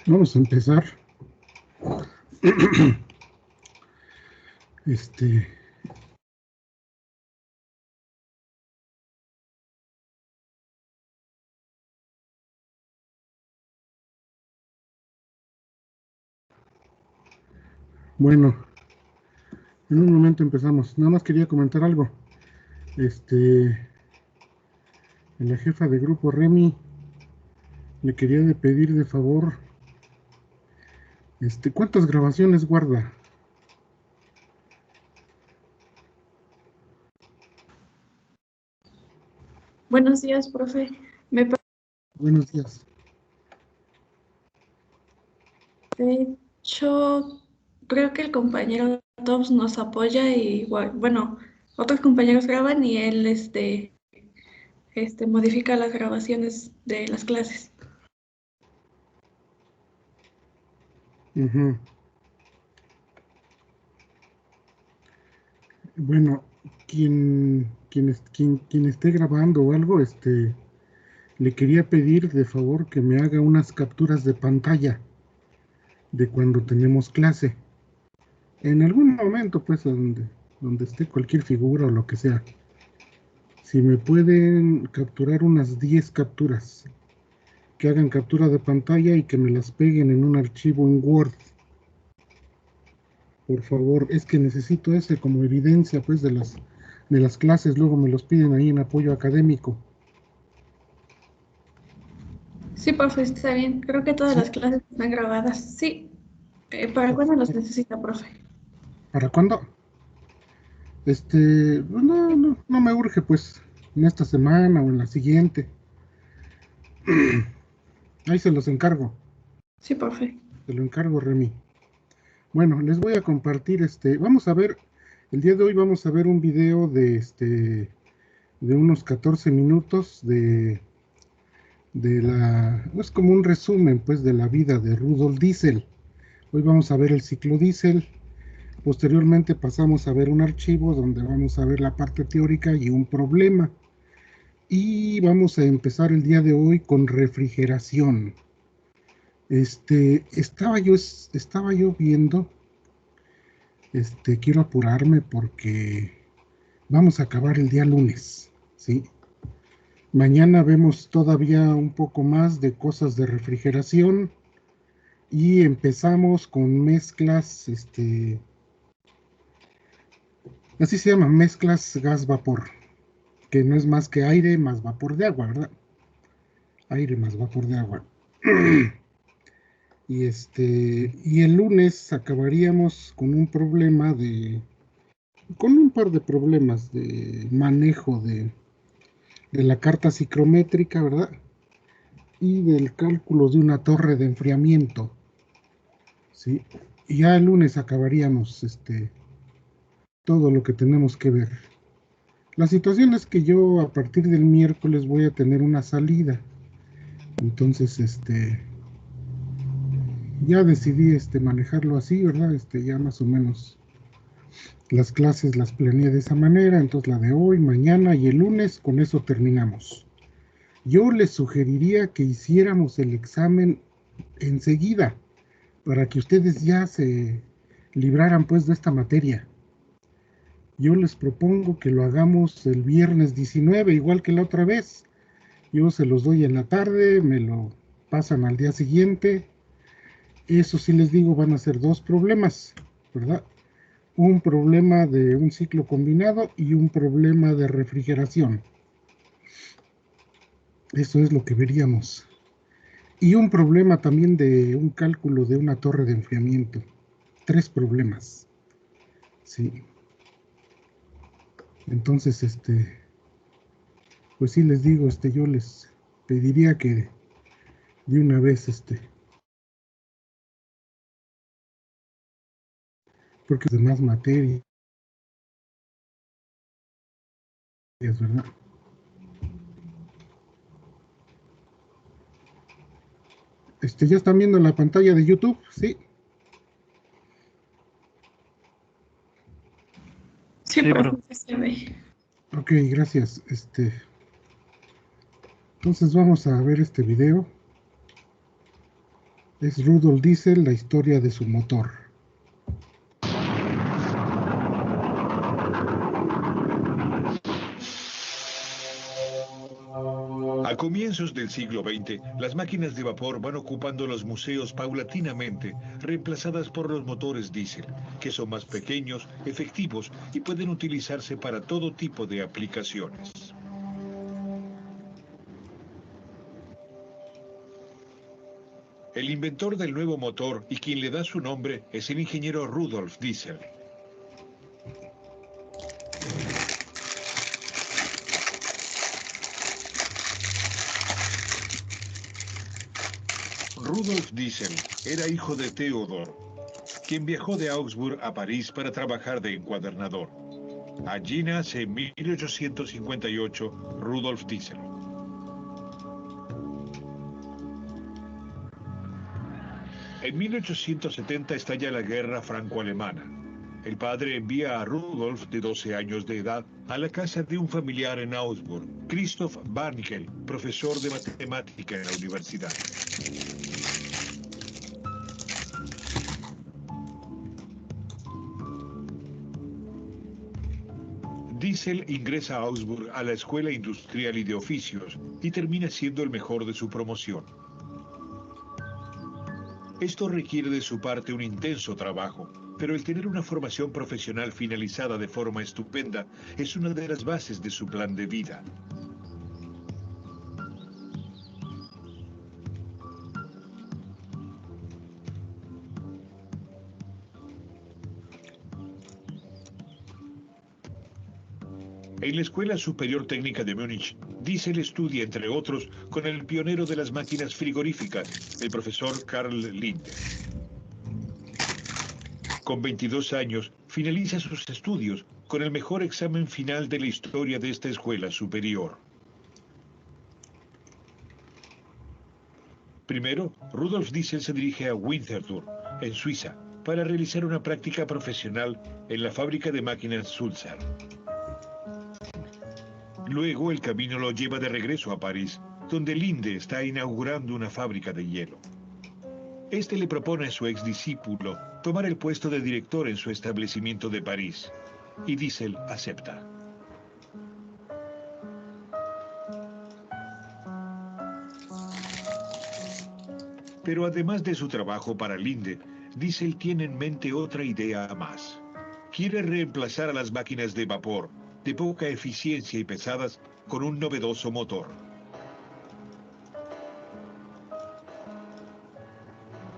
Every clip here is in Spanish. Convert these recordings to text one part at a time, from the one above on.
Vamos a empezar. Bueno, en un momento empezamos. Nada más quería comentar algo. La jefa de grupo Remy le quería pedir de favor, ¿cuántas grabaciones guarda? Buenos días, profe. Buenos días. De hecho, creo que el compañero Tops nos apoya y bueno, otros compañeros graban y él modifica las grabaciones de las clases. Ujú. Bueno, quien esté grabando o algo, le quería pedir de favor que me haga unas capturas de pantalla de cuando tenemos clase. En algún momento, pues, donde esté cualquier figura o lo que sea. Si me pueden capturar unas 10 capturas, que hagan captura de pantalla y que me las peguen en un archivo en Word. Por favor, es que necesito ese como evidencia, pues, de las clases. Luego me los piden ahí en apoyo académico. Sí, profe, está bien. Creo que todas ¿Sí? las clases están grabadas. Sí. ¿Para cuándo los necesita, profe? ¿Para cuándo? No me urge, pues, en esta semana o en la siguiente. Ahí se los encargo. Sí, profe. Se lo encargo, Remy. Bueno, les voy a compartir, vamos a ver, el día de hoy vamos a ver un video de unos 14 minutos es como un resumen, pues, de la vida de Rudolf Diesel. Hoy vamos a ver el ciclo Diesel. Posteriormente pasamos a ver un archivo donde vamos a ver la parte teórica y un problema. Y vamos a empezar el día de hoy con refrigeración. Estaba yo viendo, quiero apurarme porque vamos a acabar el día lunes, ¿sí? Mañana vemos todavía un poco más de cosas de refrigeración y empezamos con mezclas, así se llama, mezclas gas-vapor, que no es más que aire más vapor de agua, ¿verdad? Aire más vapor de agua. Y el lunes acabaríamos con un par de problemas de manejo de la carta psicométrica, ¿verdad? Y del cálculo de una torre de enfriamiento, ¿sí? Y ya el lunes acabaríamos todo lo que tenemos que ver. La situación es que yo a partir del miércoles voy a tener una salida. Entonces, ya decidí manejarlo así, ¿verdad? Ya más o menos las clases las planeé de esa manera, entonces la de hoy, mañana y el lunes, con eso terminamos. Yo les sugeriría que hiciéramos el examen enseguida, para que ustedes ya se libraran pues de esta materia. Yo les propongo que lo hagamos el viernes 19, igual que la otra vez. Yo se los doy en la tarde, me lo pasan al día siguiente. Eso sí les digo, van a ser dos problemas, ¿verdad? Un problema de un ciclo combinado y un problema de refrigeración. Eso es lo que veríamos. Y un problema también de un cálculo de una torre de enfriamiento. Tres problemas. Sí. Entonces, pues sí les digo, yo les pediría que de una vez, porque es de más materias, ¿verdad? Ya están viendo la pantalla de YouTube, sí. Sí, Sí, profe, profe. se ve. Ok, gracias. Entonces vamos a ver este video. Es Rudolf Diesel, la historia de su motor. A comienzos del siglo XX, las máquinas de vapor van ocupando los museos paulatinamente, reemplazadas por los motores diésel, que son más pequeños, efectivos y pueden utilizarse para todo tipo de aplicaciones. El inventor del nuevo motor y quien le da su nombre es el ingeniero Rudolf Diesel. Rudolf Diesel era hijo de Theodor, quien viajó de Augsburg a París para trabajar de encuadernador. Allí nace en 1858 Rudolf Diesel. En 1870 estalla la guerra franco-alemana. El padre envía a Rudolf, de 12 años de edad, a la casa de un familiar en Augsburg, Christoph Barnickel, profesor de matemática en la universidad. Diesel ingresa a Augsburg a la Escuela Industrial y de Oficios y termina siendo el mejor de su promoción. Esto requiere de su parte un intenso trabajo, pero el tener una formación profesional finalizada de forma estupenda es una de las bases de su plan de vida. En la Escuela Superior Técnica de Múnich, Diesel estudia, entre otros, con el pionero de las máquinas frigoríficas, el profesor Karl Linde. Con 22 años, finaliza sus estudios con el mejor examen final de la historia de esta escuela superior. Primero, Rudolf Diesel se dirige a Winterthur, en Suiza, para realizar una práctica profesional en la fábrica de máquinas Sulzer. Luego el camino lo lleva de regreso a París, donde Linde está inaugurando una fábrica de hielo. Este le propone a su ex discípulo tomar el puesto de director en su establecimiento de París, y Diesel acepta. Pero además de su trabajo para Linde, Diesel tiene en mente otra idea más. Quiere reemplazar a las máquinas de vapor, de poca eficiencia y pesadas, con un novedoso motor.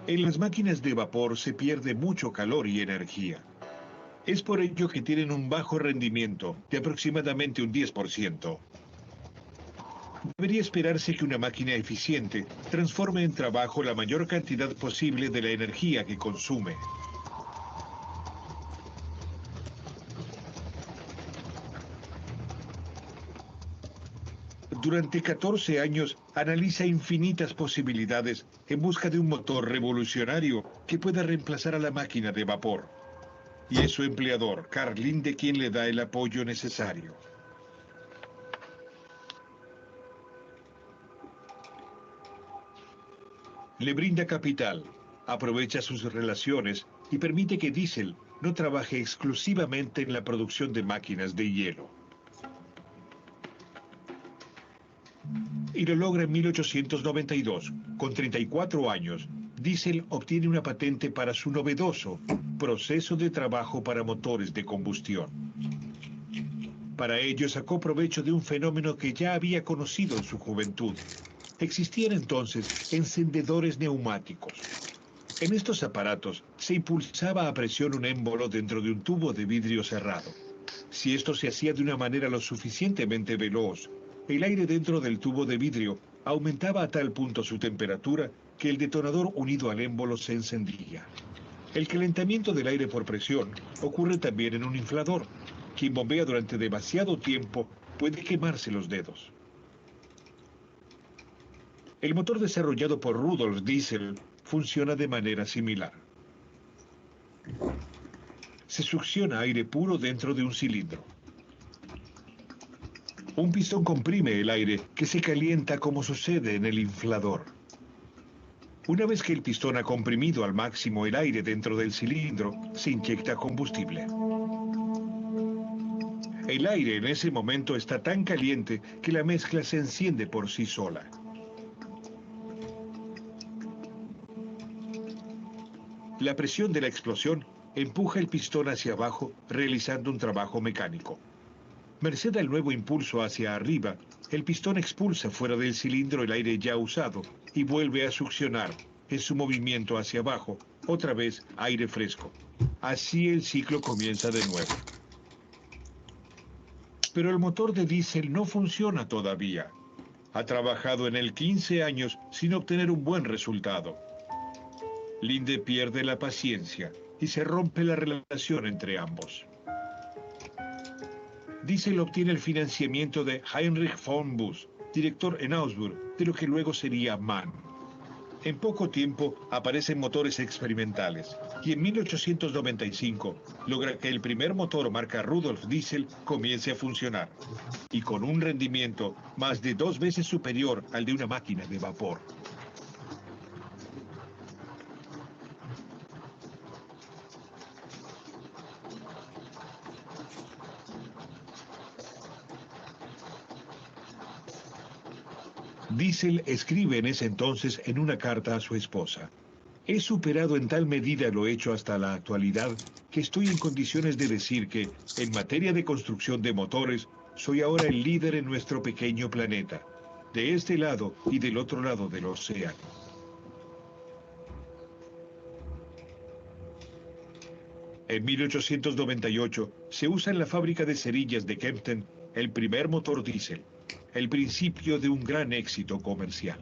En las máquinas de vapor se pierde mucho calor y energía. Es por ello que tienen un bajo rendimiento, de aproximadamente un 10%. Debería esperarse que una máquina eficiente transforme en trabajo la mayor cantidad posible de la energía que consume. Durante 14 años analiza infinitas posibilidades en busca de un motor revolucionario que pueda reemplazar a la máquina de vapor. Y es su empleador, Karl Linde, quien le da el apoyo necesario. Le brinda capital, aprovecha sus relaciones y permite que Diesel no trabaje exclusivamente en la producción de máquinas de hielo. Y lo logra en 1892. Con 34 años, Diesel obtiene una patente para su novedoso proceso de trabajo para motores de combustión. Para ello sacó provecho de un fenómeno que ya había conocido en su juventud. Existían entonces encendedores neumáticos. En estos aparatos se impulsaba a presión un émbolo dentro de un tubo de vidrio cerrado. Si esto se hacía de una manera lo suficientemente veloz, el aire dentro del tubo de vidrio aumentaba a tal punto su temperatura que el detonador unido al émbolo se encendía. El calentamiento del aire por presión ocurre también en un inflador. Quien bombea durante demasiado tiempo puede quemarse los dedos. El motor desarrollado por Rudolf Diesel funciona de manera similar. Se succiona aire puro dentro de un cilindro. Un pistón comprime el aire que se calienta como sucede en el inflador. Una vez que el pistón ha comprimido al máximo el aire dentro del cilindro, se inyecta combustible. El aire en ese momento está tan caliente que la mezcla se enciende por sí sola. La presión de la explosión empuja el pistón hacia abajo, realizando un trabajo mecánico. Merced al nuevo impulso hacia arriba, el pistón expulsa fuera del cilindro el aire ya usado y vuelve a succionar, en su movimiento hacia abajo, otra vez aire fresco. Así el ciclo comienza de nuevo. Pero el motor de diésel no funciona todavía. Ha trabajado en él 15 años sin obtener un buen resultado. Linde pierde la paciencia y se rompe la relación entre ambos. Diesel obtiene el financiamiento de Heinrich von Buss, director en Augsburg, de lo que luego sería MAN. En poco tiempo aparecen motores experimentales y en 1895 logra que el primer motor marca Rudolf Diesel comience a funcionar y con un rendimiento más de 2 veces superior al de una máquina de vapor. Diesel escribe en ese entonces en una carta a su esposa: he superado en tal medida lo hecho hasta la actualidad que estoy en condiciones de decir que, en materia de construcción de motores, soy ahora el líder en nuestro pequeño planeta, de este lado y del otro lado del océano. En 1898 se usa en la fábrica de cerillas de Kempten el primer motor diésel, el principio de un gran éxito comercial.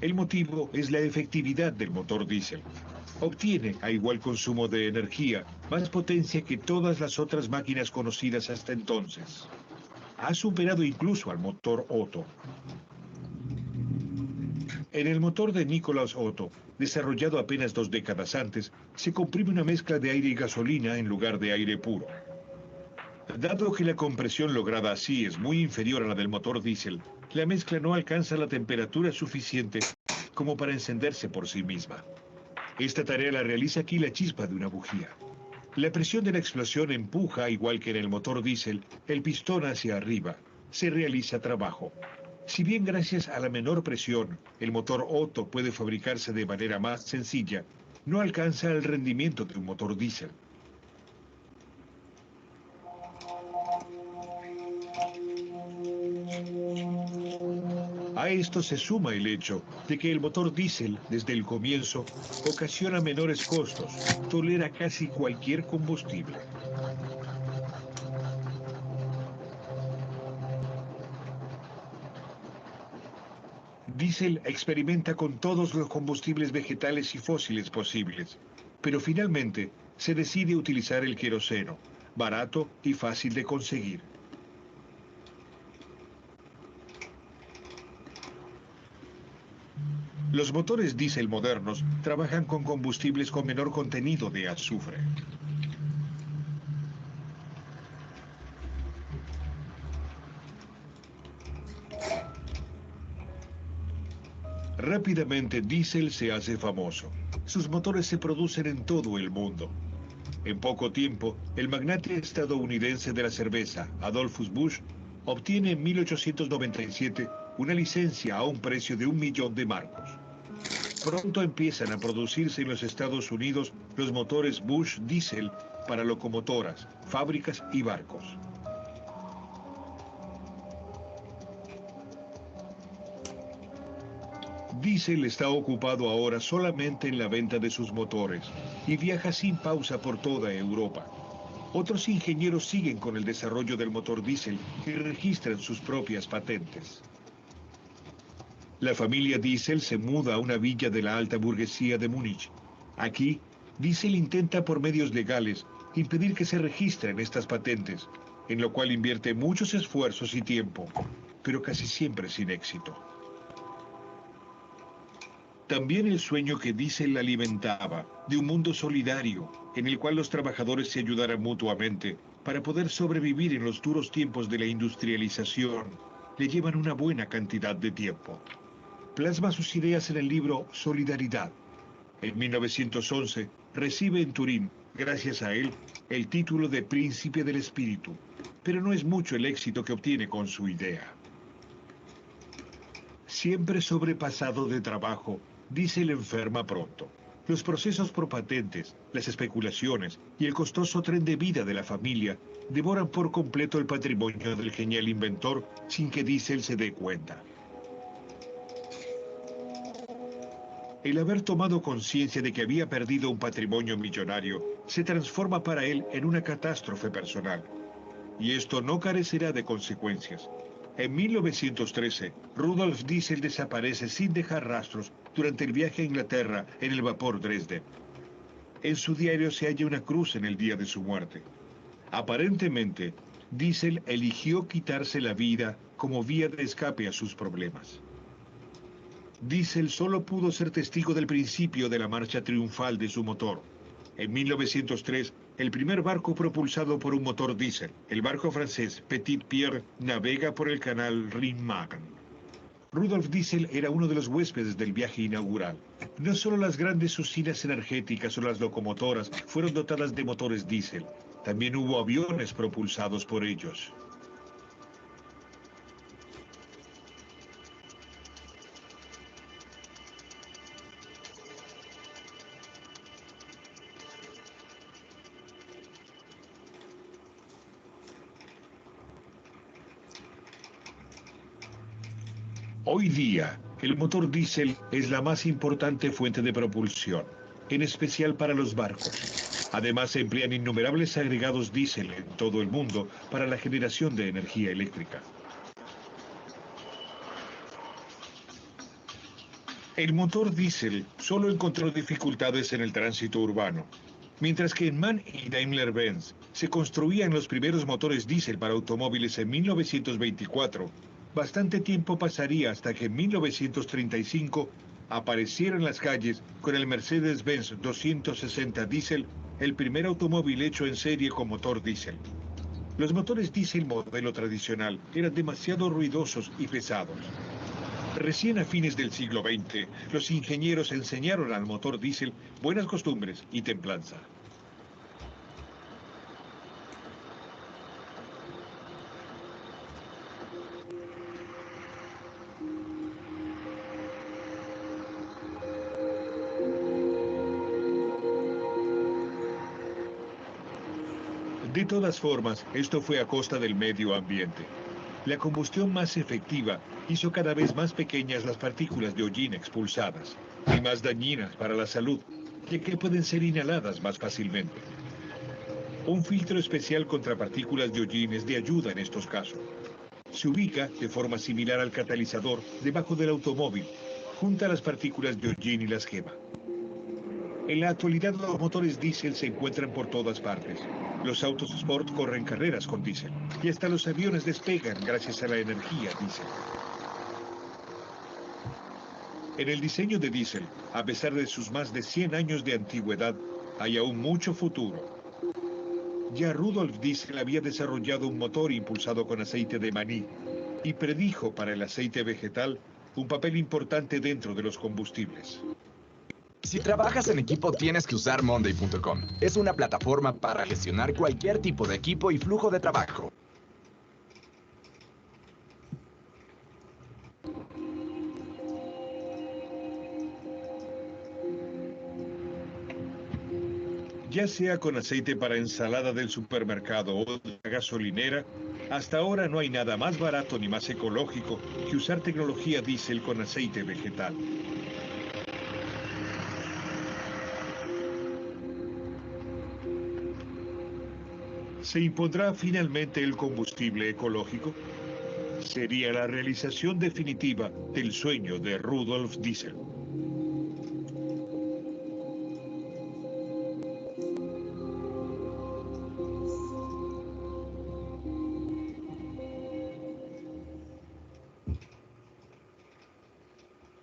El motivo es la efectividad del motor diésel. Obtiene, a igual consumo de energía, más potencia que todas las otras máquinas conocidas hasta entonces. Ha superado incluso al motor Otto. En el motor de Nikolaus Otto, desarrollado apenas 2 décadas antes, se comprime una mezcla de aire y gasolina en lugar de aire puro. Dado que la compresión lograda así es muy inferior a la del motor diésel, la mezcla no alcanza la temperatura suficiente como para encenderse por sí misma. Esta tarea la realiza aquí la chispa de una bujía. La presión de la explosión empuja, igual que en el motor diésel, el pistón hacia arriba. Se realiza trabajo. Si bien gracias a la menor presión, el motor Otto puede fabricarse de manera más sencilla, no alcanza el rendimiento de un motor diésel. A esto se suma el hecho de que el motor diésel, desde el comienzo, ocasiona menores costos, tolera casi cualquier combustible. Diesel experimenta con todos los combustibles vegetales y fósiles posibles, pero finalmente se decide utilizar el queroseno, barato y fácil de conseguir. Los motores diésel modernos trabajan con combustibles con menor contenido de azufre. Rápidamente Diesel se hace famoso. Sus motores se producen en todo el mundo. En poco tiempo, el magnate estadounidense de la cerveza, Adolphus Busch, obtiene en 1897 una licencia a un precio de 1.000.000 de marcos. Pronto empiezan a producirse en los Estados Unidos los motores Busch Diesel para locomotoras, fábricas y barcos. Diesel está ocupado ahora solamente en la venta de sus motores y viaja sin pausa por toda Europa. Otros ingenieros siguen con el desarrollo del motor diésel y registran sus propias patentes. La familia Diesel se muda a una villa de la alta burguesía de Múnich. Aquí, Diesel intenta por medios legales impedir que se registren estas patentes, en lo cual invierte muchos esfuerzos y tiempo, pero casi siempre sin éxito. También el sueño que Diesel alimentaba, de un mundo solidario, en el cual los trabajadores se ayudaran mutuamente para poder sobrevivir en los duros tiempos de la industrialización, le llevan una buena cantidad de tiempo. Plasma sus ideas en el libro Solidaridad. En 1911 recibe en Turín, gracias a él, el título de Príncipe del Espíritu, pero no es mucho el éxito que obtiene con su idea. Siempre sobrepasado de trabajo, Diesel enferma pronto. Los procesos por patentes, las especulaciones y el costoso tren de vida de la familia devoran por completo el patrimonio del genial inventor sin que Diesel se dé cuenta. El haber tomado conciencia de que había perdido un patrimonio millonario se transforma para él en una catástrofe personal. Y esto no carecerá de consecuencias. En 1913, Rudolf Diesel desaparece sin dejar rastros durante el viaje a Inglaterra en el vapor Dresden. En su diario se halla una cruz en el día de su muerte. Aparentemente, Diesel eligió quitarse la vida como vía de escape a sus problemas. Diesel solo pudo ser testigo del principio de la marcha triunfal de su motor. En 1903, el primer barco propulsado por un motor diésel, el barco francés Petit Pierre, navega por el canal Rin-Magen. Rudolf Diesel era uno de los huéspedes del viaje inaugural. No solo las grandes usinas energéticas o las locomotoras fueron dotadas de motores diésel, también hubo aviones propulsados por ellos. Hoy día, el motor diésel es la más importante fuente de propulsión, en especial para los barcos. Además, se emplean innumerables agregados diésel en todo el mundo para la generación de energía eléctrica. El motor diésel solo encontró dificultades en el tránsito urbano. Mientras que en MAN y Daimler-Benz se construían los primeros motores diésel para automóviles en 1924, bastante tiempo pasaría hasta que en 1935 apareciera en las calles con el Mercedes-Benz 260 diésel, el primer automóvil hecho en serie con motor diésel. Los motores diésel modelo tradicional eran demasiado ruidosos y pesados. Recién a fines del siglo XX, los ingenieros enseñaron al motor diésel buenas costumbres y templanza. De todas formas, esto fue a costa del medio ambiente. La combustión más efectiva hizo cada vez más pequeñas las partículas de hollín expulsadas y más dañinas para la salud, ya que pueden ser inhaladas más fácilmente. Un filtro especial contra partículas de hollín es de ayuda en estos casos. Se ubica de forma similar al catalizador debajo del automóvil, junto a las partículas de hollín y las quema. En la actualidad los motores diésel se encuentran por todas partes. Los autos sport corren carreras con diésel y hasta los aviones despegan gracias a la energía diésel. En el diseño de diésel, a pesar de sus más de 100 años de antigüedad, hay aún mucho futuro. Ya Rudolf Diesel había desarrollado un motor impulsado con aceite de maní y predijo para el aceite vegetal un papel importante dentro de los combustibles. Si trabajas en equipo, tienes que usar Monday.com. Es una plataforma para gestionar cualquier tipo de equipo y flujo de trabajo. Ya sea con aceite para ensalada del supermercado o de la gasolinera, hasta ahora no hay nada más barato ni más ecológico que usar tecnología diésel con aceite vegetal. ¿Se impondrá finalmente el combustible ecológico? Sería la realización definitiva del sueño de Rudolf Diesel.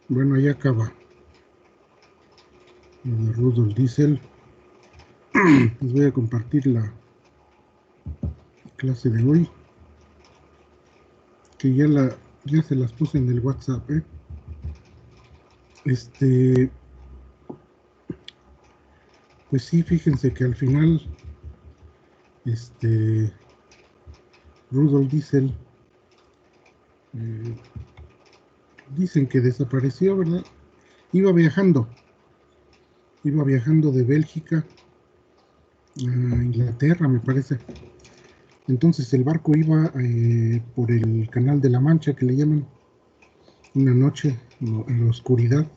Bueno, ahí acaba lo de Rudolf Diesel. Les voy a compartir la clase de hoy, que ya la Ya se las puse en el WhatsApp, ¿eh? Pues sí, fíjense que al final, Rudolf Diesel, dicen que desapareció, ¿verdad? Iba viajando de Bélgica a Inglaterra, me parece. Entonces el barco iba por el Canal de la Mancha, que le llaman, una noche en la oscuridad.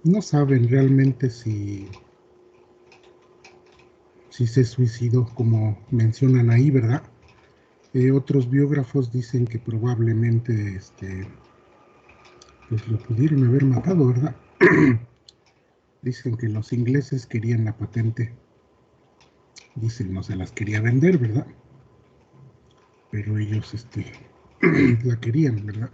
No saben realmente si se suicidó, como mencionan ahí, ¿verdad? Otros biógrafos dicen que probablemente pues lo pudieron haber matado, ¿verdad? Dicen que los ingleses querían la patente. Dicen no se las quería vender, ¿verdad? Pero ellos la querían, ¿verdad?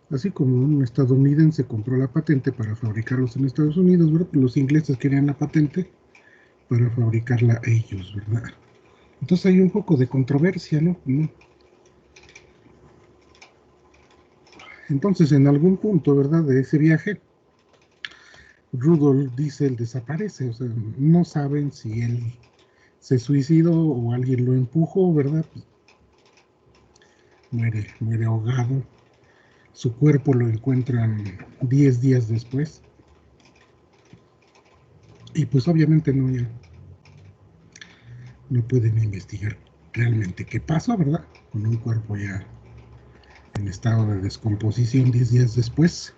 Así como un estadounidense compró la patente para fabricarlos en Estados Unidos, ¿verdad? Pues los ingleses querían la patente para fabricarla ellos, ¿verdad? Entonces hay un poco de controversia, ¿no? Entonces, en algún punto, ¿verdad?, de ese viaje, Rudolf Diesel desaparece, o sea, no saben si él se suicidó o alguien lo empujó, ¿verdad? Pues, muere ahogado. Su cuerpo lo encuentran 10 días después. Y pues obviamente no pueden investigar realmente qué pasó, ¿verdad? Con un cuerpo ya en estado de descomposición 10 días después.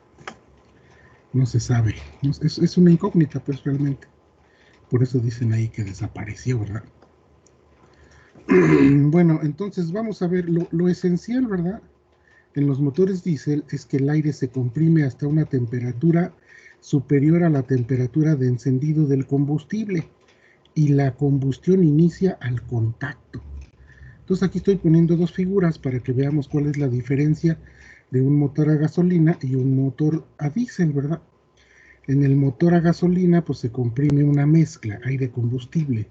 No se sabe. Es una incógnita, pues realmente. Por eso dicen ahí que desapareció, ¿verdad? Bueno, entonces vamos a ver lo esencial, ¿verdad? En los motores diésel es que el aire se comprime hasta una temperatura superior a la temperatura de encendido del combustible y la combustión inicia al contacto. Entonces aquí estoy poniendo dos figuras para que veamos cuál es la diferencia de un motor a gasolina y un motor a diésel, ¿verdad? En el motor a gasolina pues se comprime una mezcla, aire-combustible,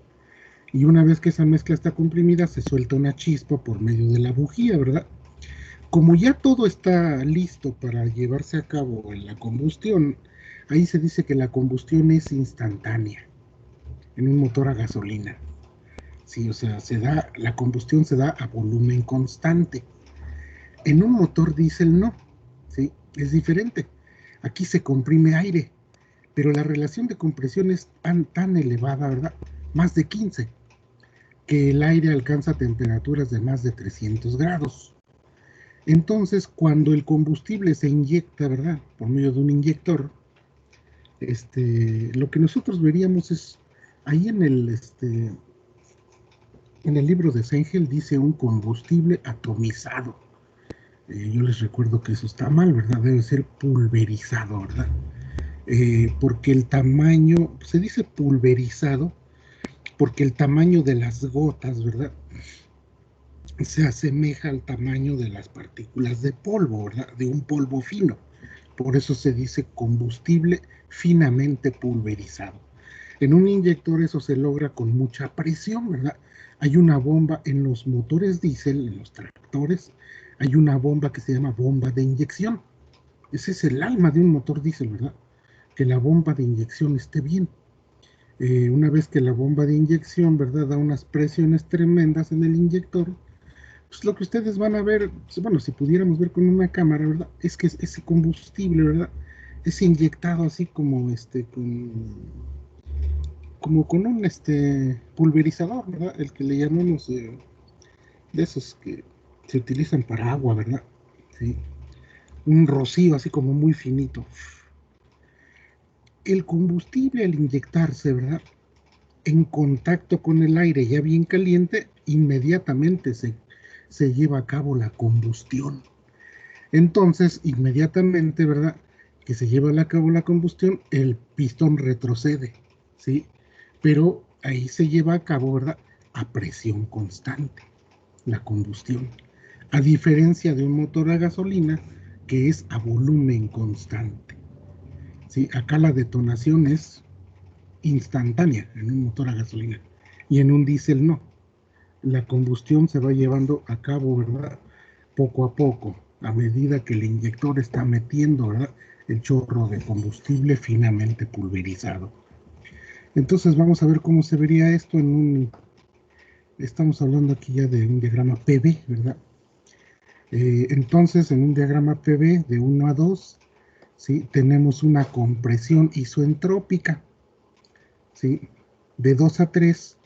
y una vez que esa mezcla está comprimida se suelta una chispa por medio de la bujía, ¿verdad? Como ya todo está listo para llevarse a cabo en la combustión, ahí se dice que la combustión es instantánea en un motor a gasolina. Sí, o sea, la combustión se da a volumen constante. En un motor diésel no, ¿sí? Es diferente. Aquí se comprime aire, pero la relación de compresión es tan elevada, ¿verdad? Más de 15, que el aire alcanza temperaturas de más de 300 grados. Entonces, cuando el combustible se inyecta, ¿verdad? Por medio de un inyector, lo que nosotros veríamos es, ahí en el libro de Sengel dice un combustible atomizado. Yo les recuerdo que eso está mal, ¿verdad? Debe ser pulverizado, ¿verdad? Porque el tamaño, se dice pulverizado, porque el tamaño de las gotas, ¿verdad?, se asemeja al tamaño de las partículas de polvo, ¿verdad?, de un polvo fino. Por eso se dice combustible finamente pulverizado. En un inyector eso se logra con mucha presión, ¿verdad? Hay una bomba en los motores diésel, en los tractores, hay una bomba que se llama bomba de inyección. Ese es el alma de un motor diésel, ¿verdad? Que la bomba de inyección esté bien. Una vez que la bomba de inyección, ¿verdad?, da unas presiones tremendas en el inyector, pues lo que ustedes van a ver, bueno, si pudiéramos ver con una cámara, ¿verdad?, es que ese combustible, ¿verdad?, es inyectado así como con un pulverizador, ¿verdad?, el que le llamamos de esos que se utilizan para agua, ¿verdad? Sí. Un rocío así como muy finito. El combustible al inyectarse, ¿verdad?, en contacto con el aire ya bien caliente, inmediatamente se lleva a cabo la combustión. Entonces, inmediatamente, ¿verdad?, que se lleva a cabo la combustión, el pistón retrocede, ¿sí? Pero ahí se lleva a cabo, ¿verdad?, a presión constante, la combustión. A diferencia de un motor a gasolina, que es a volumen constante, ¿sí? Acá la detonación es instantánea en un motor a gasolina y en un diésel no. La combustión se va llevando a cabo, ¿verdad?, poco a poco, a medida que el inyector está metiendo, ¿verdad?, el chorro de combustible finamente pulverizado. Entonces vamos a ver cómo se vería esto en un... Estamos hablando aquí ya de un diagrama PV, ¿verdad? Entonces, en un diagrama PV de 1 a 2, ¿sí?, tenemos una compresión isoentrópica, ¿sí? De 2 a 3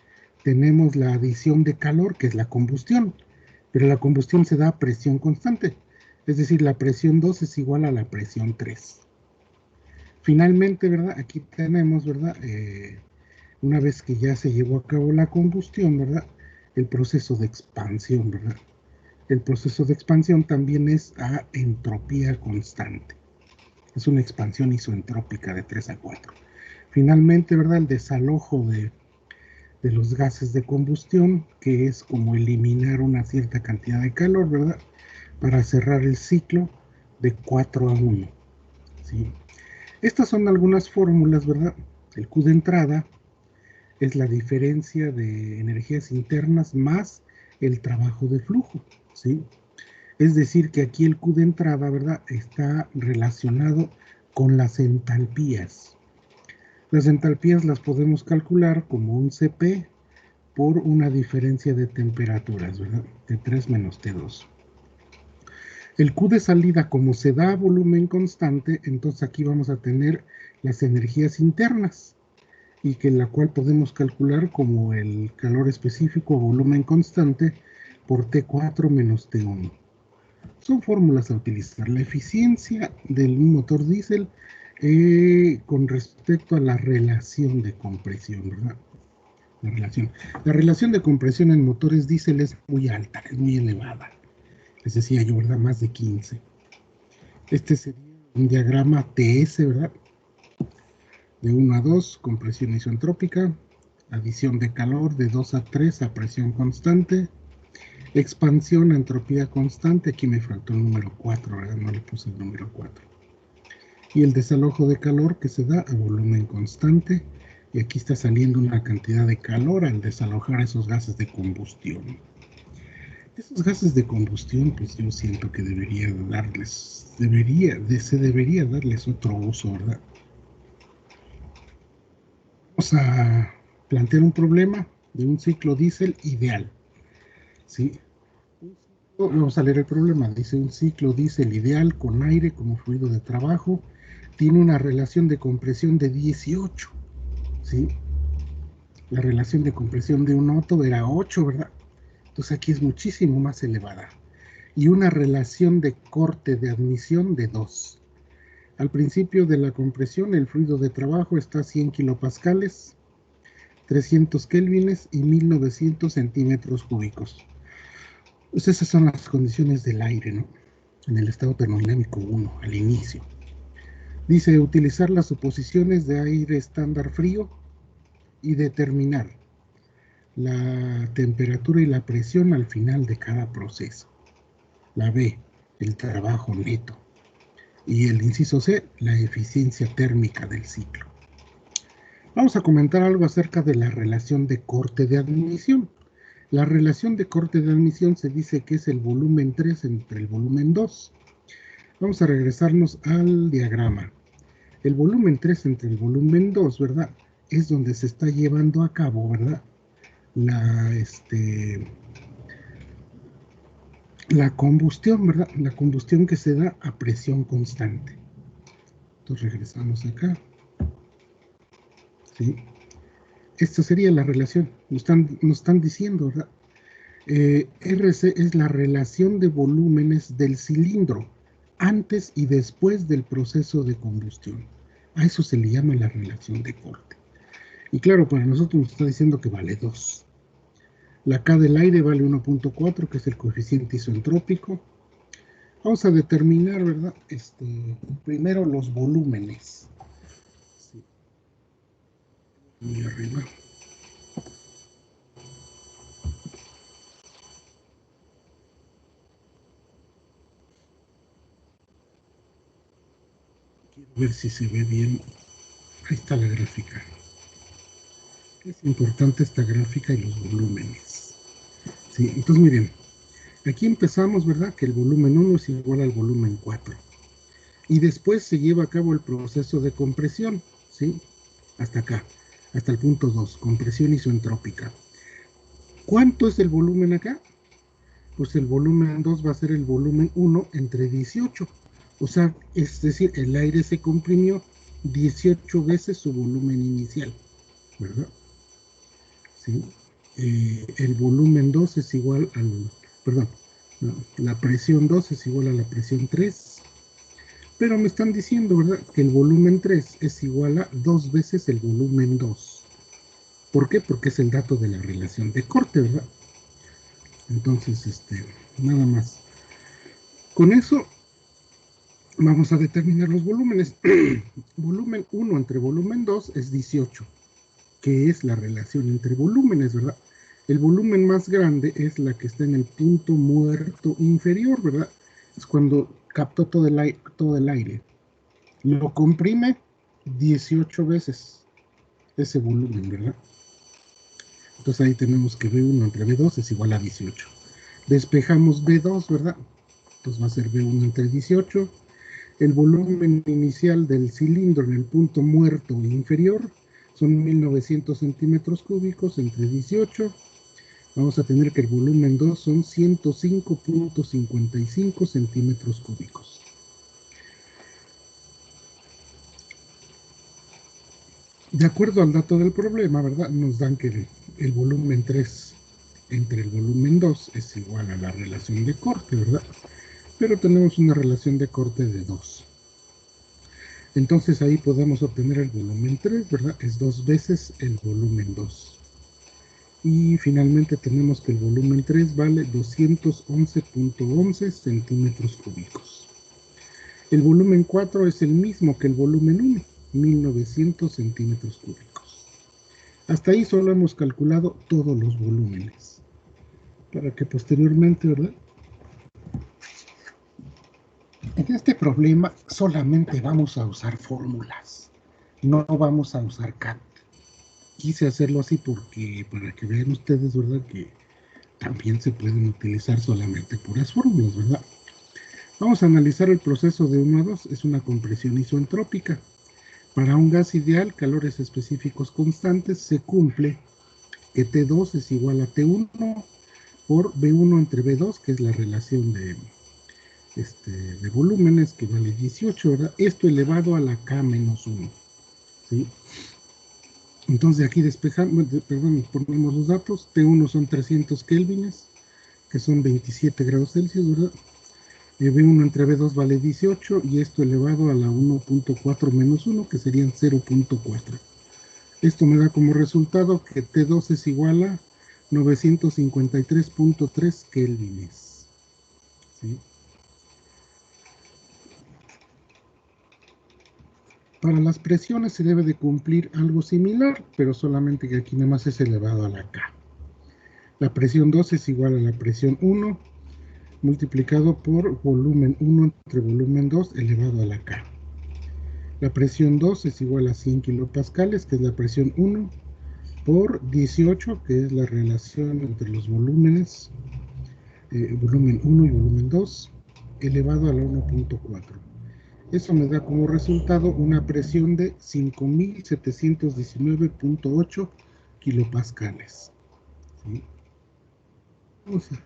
tenemos la adición de calor, que es la combustión, pero la combustión se da a presión constante, es decir, la presión 2 es igual a la presión 3. Finalmente, ¿verdad?, aquí tenemos, ¿verdad?, una vez que ya se llevó a cabo la combustión, ¿verdad?, el proceso de expansión, ¿verdad? El proceso de expansión también es a entropía constante. Es una expansión isoentrópica de 3 a 4. Finalmente, ¿verdad?, el desalojo de los gases de combustión, que es como eliminar una cierta cantidad de calor, ¿verdad?, para cerrar el ciclo de 4 a 1. ¿Sí? Estas son algunas fórmulas, ¿verdad? El Q de entrada es la diferencia de energías internas más el trabajo de flujo, ¿sí? Es decir, que aquí el Q de entrada, ¿verdad?, está relacionado con las entalpías. Las entalpías las podemos calcular como un Cp por una diferencia de temperaturas, ¿verdad?, T3 menos T2. El Q de salida, como se da a volumen constante, entonces aquí vamos a tener las energías internas, y que la cual podemos calcular como el calor específico a volumen constante por T4 menos T1. Son fórmulas a utilizar. La eficiencia del motor diésel con respecto a la relación de compresión, ¿verdad? La relación de compresión en motores diésel es muy alta, es muy elevada. Les decía yo, ¿verdad? Más de 15. Este sería un diagrama TS, ¿verdad? De 1 a 2, compresión isentrópica, adición de calor de 2 a 3 a presión constante, expansión a entropía constante, aquí me faltó el número 4, ¿verdad? No le puse el número 4. Y el desalojo de calor que se da a volumen constante, y aquí está saliendo una cantidad de calor al desalojar esos gases de combustión. Esos gases de combustión, pues yo siento que se debería darles otro uso, ¿verdad? Vamos a plantear un problema de un ciclo diésel ideal, ¿sí? Vamos a leer el problema. Dice: un ciclo diésel ideal con aire como fluido de trabajo tiene una relación de compresión de 18, ¿sí? La relación de compresión de un Otto era 8, ¿verdad? Entonces aquí es muchísimo más elevada. Y una relación de corte de admisión de 2. Al principio de la compresión, el fluido de trabajo está a 100 kilopascales, 300 kelvines y 1900 centímetros cúbicos. Pues esas son las condiciones del aire, ¿no? En el estado termodinámico 1, al inicio. Dice: utilizar las suposiciones de aire estándar frío y determinar la temperatura y la presión al final de cada proceso. La B, el trabajo neto. Y el inciso C, la eficiencia térmica del ciclo. Vamos a comentar algo acerca de la relación de corte de admisión. La relación de corte de admisión se dice que es el volumen 3 entre el volumen 2. Vamos a regresarnos al diagrama. El volumen 3 entre el volumen 2, ¿verdad?, es donde se está llevando a cabo, ¿verdad?, la combustión, ¿verdad? La combustión que se da a presión constante. Entonces regresamos acá. ¿Sí? Esta sería la relación. Nos están diciendo, ¿verdad? RC es la relación de volúmenes del cilindro antes y después del proceso de combustión. A eso se le llama la relación de corte. Y claro, para nosotros nos está diciendo que vale 2. La K del aire vale 1.4, que es el coeficiente isoentrópico. Vamos a determinar, ¿verdad? Primero los volúmenes. Sí. Y arriba. Quiero ver si se ve bien. Ahí está la gráfica. Es importante esta gráfica y los volúmenes. Sí, entonces miren, Aquí empezamos, ¿verdad? Que el volumen 1 es igual al volumen 4. Y después se lleva a cabo el proceso de compresión, ¿sí? Hasta acá, hasta el punto 2, compresión isentrópica. ¿Cuánto es el volumen acá? Pues el volumen 2 va a ser el volumen 1 entre 18. O sea, es decir, el aire se comprimió 18 veces su volumen inicial, ¿verdad? ¿Sí? El volumen 2 es igual al, perdón, no, la presión 2 es igual a la presión 3, pero me están diciendo, ¿verdad?, que el volumen 3 es igual a 2 veces el volumen 2. ¿Por qué? Porque es el dato de la relación de corte, ¿verdad? Entonces, nada más. Con eso vamos a determinar los volúmenes. Volumen 1 entre volumen 2 es 18, que es la relación entre volúmenes, ¿verdad? El volumen más grande es la que está en el punto muerto inferior, ¿verdad? Es cuando captó todo el aire. Lo comprime 18 veces ese volumen, ¿verdad? Entonces ahí tenemos que B1 entre B2 es igual a 18. Despejamos B2, ¿verdad? Entonces va a ser B1 entre 18. El volumen inicial del cilindro en el punto muerto inferior son 1900 centímetros cúbicos entre 18. Vamos a tener que el volumen 2 son 105.55 centímetros cúbicos. De acuerdo al dato del problema, ¿verdad?, nos dan que el volumen 3 entre el volumen 2 es igual a la relación de corte, ¿verdad? Pero tenemos una relación de corte de 2. Entonces ahí podemos obtener el volumen 3, ¿verdad? Es 2 veces el volumen 2. Y finalmente tenemos que el volumen 3 vale 211.11 centímetros cúbicos. El volumen 4 es el mismo que el volumen 1, 1900 centímetros cúbicos. Hasta ahí solo hemos calculado todos los volúmenes, para que posteriormente, ¿verdad?, en este problema solamente vamos a usar fórmulas, no vamos a usar CAT. Quise hacerlo así porque, para que vean ustedes, ¿verdad?, que también se pueden utilizar solamente puras fórmulas, ¿verdad? Vamos a analizar el proceso de 1 a 2, es una compresión isentrópica. Para un gas ideal, calores específicos constantes, se cumple que T2 es igual a T1 por B1 entre B2, que es la relación de volúmenes, que vale 18, ¿verdad? Esto elevado a la K menos 1, ¿sí? Entonces aquí despejamos, perdón, ponemos los datos. T1 son 300 kelvines, que son 27 grados Celsius, ¿verdad? B1 entre B2 vale 18 y esto elevado a la 1.4 menos 1, que serían 0.4. Esto me da como resultado que T2 es igual a 953.3 kelvines, ¿sí? Para las presiones se debe de cumplir algo similar, pero solamente que aquí nada más es elevado a la K. La presión 2 es igual a la presión 1 multiplicado por volumen 1 entre volumen 2 elevado a la K. La presión 2 es igual a 100 kilopascales, que es la presión 1, por 18, que es la relación entre los volúmenes, volumen 1 y volumen 2, elevado a la 1.4. Eso me da como resultado una presión de 5.719.8 kilopascales. ¿Sí? Vamos a...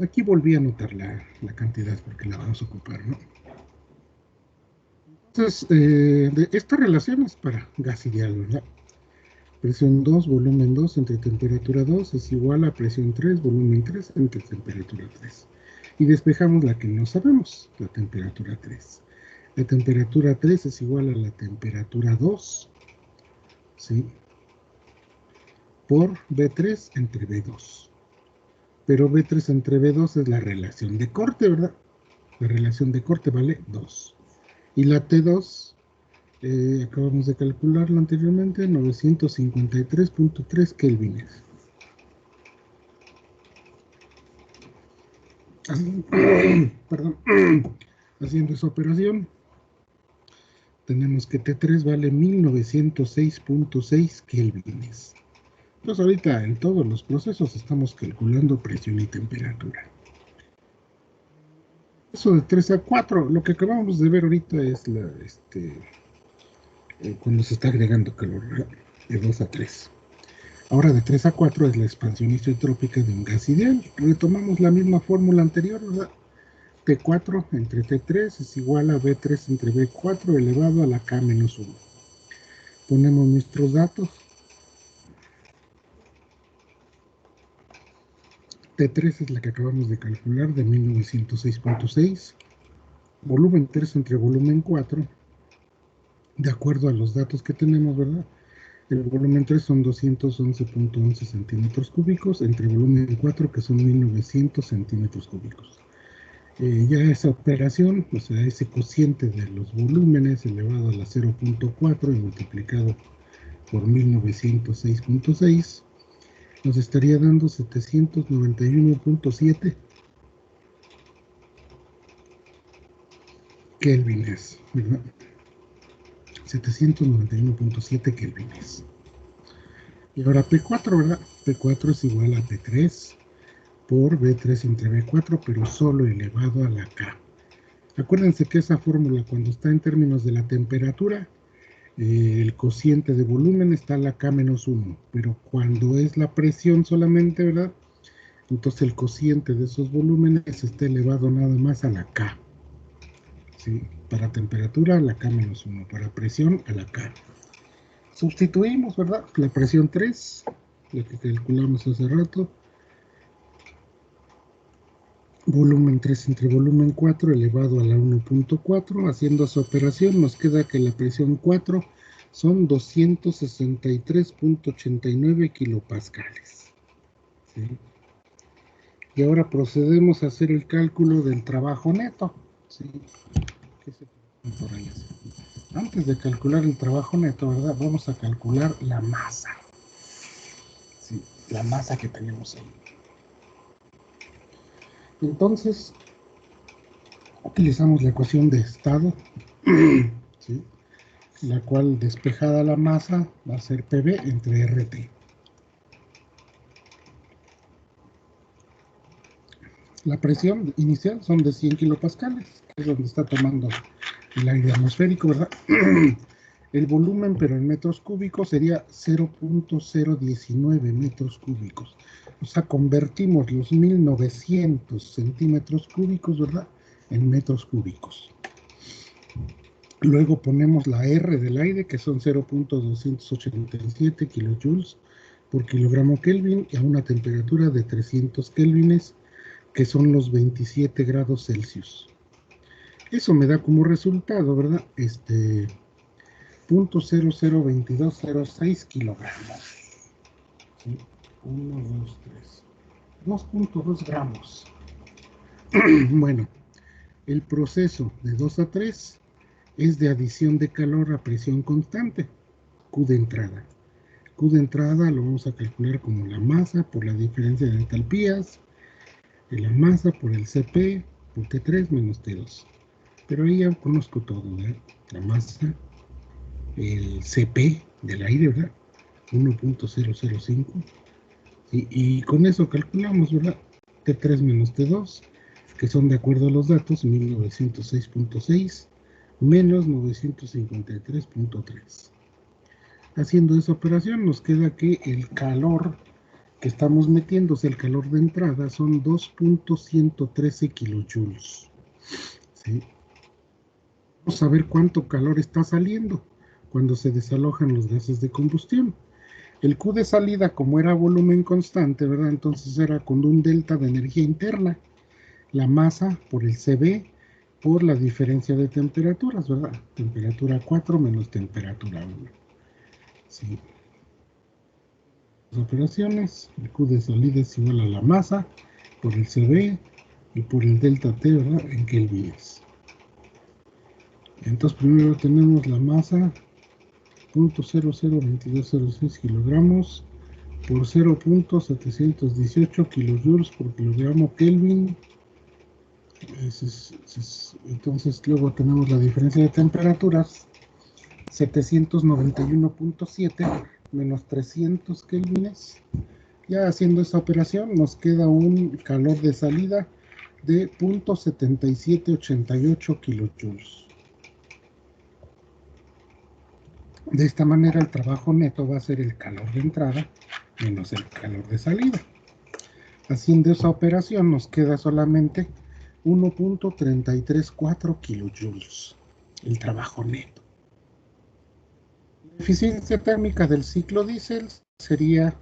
Aquí volví a anotar la cantidad porque la vamos a ocupar, ¿no? Entonces, de esta relación es para gas ideal, ¿verdad? Presión 2, volumen 2 entre temperatura 2 es igual a presión 3, volumen 3 entre temperatura 3. Y despejamos la que no sabemos, la temperatura 3. La temperatura 3 es igual a la temperatura 2, ¿sí?, por B3 entre B2. Pero B3 entre B2 es la relación de corte, ¿verdad? La relación de corte vale 2. Y la T2, acabamos de calcularlo anteriormente, 953.3 kelvines. Perdón, haciendo esa operación, tenemos que T3 vale 1906.6 kelvines. Entonces ahorita en todos los procesos estamos calculando presión y temperatura. Eso de 3 a 4, lo que acabamos de ver ahorita es cuando se está agregando calor, ¿verdad? De 2 a 3. Ahora de 3 a 4 es la expansión isotrópica de un gas ideal. Retomamos la misma fórmula anterior, ¿verdad? T4 entre T3 es igual a B3 entre B4 elevado a la K menos 1. Ponemos nuestros datos. T3 es la que acabamos de calcular de 1906.6. Volumen 3 entre volumen 4. De acuerdo a los datos que tenemos, ¿verdad? El volumen 3 son 211.11 centímetros cúbicos entre volumen 4 que son 1900 centímetros cúbicos. Ya esa operación, o sea, ese cociente de los volúmenes elevado a la 0.4 y multiplicado por 1906.6 nos estaría dando 791.7 kelvines, ¿verdad? 791.7 kelvines. Y ahora P4, ¿verdad? P4 es igual a P3 por B3 entre B4, pero solo elevado a la K. Acuérdense que esa fórmula, cuando está en términos de la temperatura, el cociente de volumen está a la K menos 1, pero cuando es la presión solamente, ¿verdad? Entonces el cociente de esos volúmenes está elevado nada más a la K. ¿Sí? Para temperatura a la K menos 1, para presión a la K. Sustituimos, ¿verdad? La presión 3, la que calculamos hace rato. Volumen 3 entre volumen 4 elevado a la 1.4. Haciendo esa operación nos queda que la presión 4 son 263.89 kilopascales. ¿Sí? Y ahora procedemos a hacer el cálculo del trabajo neto. ¿Sí? ¿Qué se por ahí así? Antes de calcular el trabajo neto, ¿verdad? Vamos a calcular la masa. ¿Sí? La masa que tenemos ahí. Entonces, utilizamos la ecuación de estado, ¿sí? La cual despejada la masa va a ser PV entre RT. La presión inicial son de 100 kilopascales, que es donde está tomando el aire atmosférico, ¿verdad? El volumen, pero en metros cúbicos, sería 0.019 metros cúbicos. O sea, convertimos los 1900 centímetros cúbicos, ¿verdad?, en metros cúbicos. Luego ponemos la R del aire, que son 0.287 kilojoules por kilogramo Kelvin, y a una temperatura de 300 kelvines, que son los 27 grados Celsius. Eso me da como resultado, ¿verdad? 0.002206 kilogramos. ¿Sí? 1, 2, 3. 2.2 gramos. Bueno, el proceso de 2 a 3 es de adición de calor a presión constante, Q de entrada. Q de entrada lo vamos a calcular como la masa por la diferencia de entalpías, de la masa por el CP por T3 menos T2. Pero ahí ya conozco todo, ¿verdad? La masa, el CP del aire, ¿verdad? 1.005. Y con eso calculamos, ¿verdad? T3 menos T2, que son de acuerdo a los datos, 1906.6 menos 953.3. Haciendo esa operación nos queda que el calor que estamos metiendo, el calor de entrada, son 2.113 kilojoules. ¿Sí? Vamos a ver cuánto calor está saliendo cuando se desalojan los gases de combustión. El Q de salida, como era volumen constante, ¿verdad? Entonces era con un delta de energía interna. La masa por el CB por la diferencia de temperaturas, ¿verdad? Temperatura 4 menos temperatura 1. Sí. Las operaciones, el Q de salida es igual a la masa por el CB y por el delta T, ¿verdad?, en kelvines. Entonces primero tenemos la masa, 0.002206 kilogramos por 0.718 kilojoules por kilogramo Kelvin. Entonces luego tenemos la diferencia de temperaturas, 791.7 menos 300 kelvines. Ya haciendo esa operación nos queda un calor de salida de 0.7788 kilojoules. De esta manera el trabajo neto va a ser el calor de entrada menos el calor de salida. Haciendo esa operación nos queda solamente 1.334 kilojoules, el trabajo neto. La eficiencia térmica del ciclo diésel sería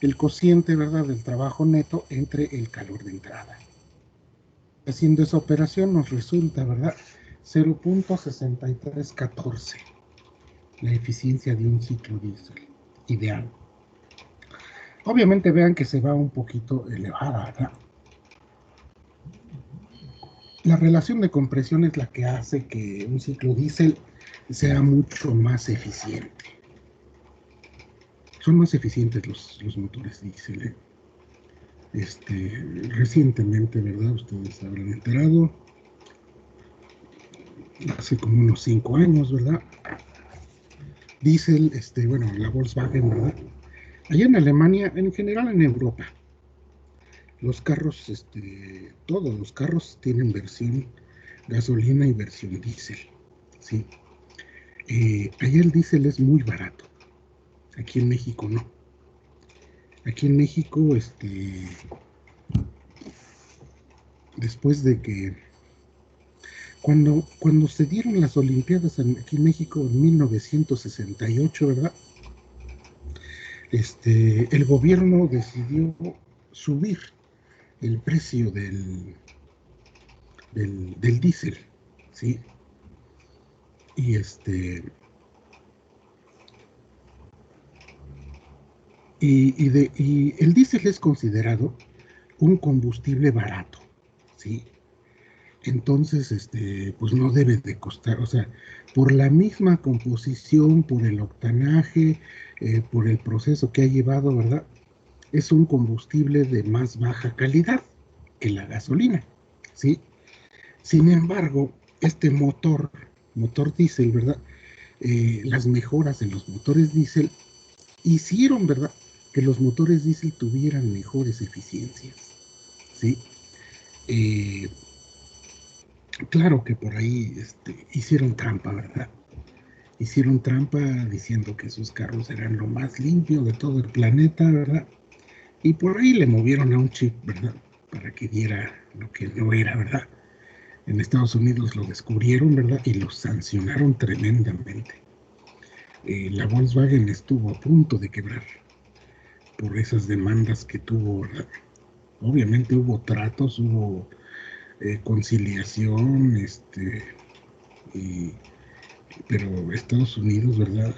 el cociente, ¿verdad?, del trabajo neto entre el calor de entrada. Haciendo esa operación nos resulta, ¿verdad?, 0.6314, la eficiencia de un ciclo diésel ideal. Obviamente vean que se va un poquito elevada, ¿verdad? La relación de compresión es la que hace que un ciclo diésel sea mucho más eficiente. Son más eficientes los motores diésel, ¿eh? Recientemente, ¿verdad? Ustedes habrán enterado, hace como unos 5 años, ¿verdad? Diesel, bueno, la Volkswagen, ¿verdad? Allá en Alemania, en general en Europa, los carros, todos los carros tienen versión gasolina y versión diésel, ¿sí? Allá el diésel es muy barato, aquí en México no. Aquí en México, después de que cuando se dieron las Olimpiadas aquí en México en 1968, ¿verdad? El gobierno decidió subir el precio del diésel, ¿sí? Y y el diésel es considerado un combustible barato, ¿sí? Entonces, pues no debe de costar, o sea, por la misma composición, por el octanaje, por el proceso que ha llevado, ¿verdad? Es un combustible de más baja calidad que la gasolina, ¿sí? Sin embargo, este motor diésel, ¿verdad? Las mejoras en los motores diésel hicieron, ¿verdad?, que los motores diésel tuvieran mejores eficiencias, ¿sí? Claro que por ahí hicieron trampa, ¿verdad? Hicieron trampa diciendo que sus carros eran lo más limpio de todo el planeta, ¿verdad? Y por ahí le movieron a un chip, ¿verdad?, para que diera lo que no era, ¿verdad? En Estados Unidos lo descubrieron, ¿verdad?, y los sancionaron tremendamente. La Volkswagen estuvo a punto de quebrar por esas demandas que tuvo, ¿verdad? Obviamente hubo tratos, hubo conciliación, pero Estados Unidos, ¿verdad?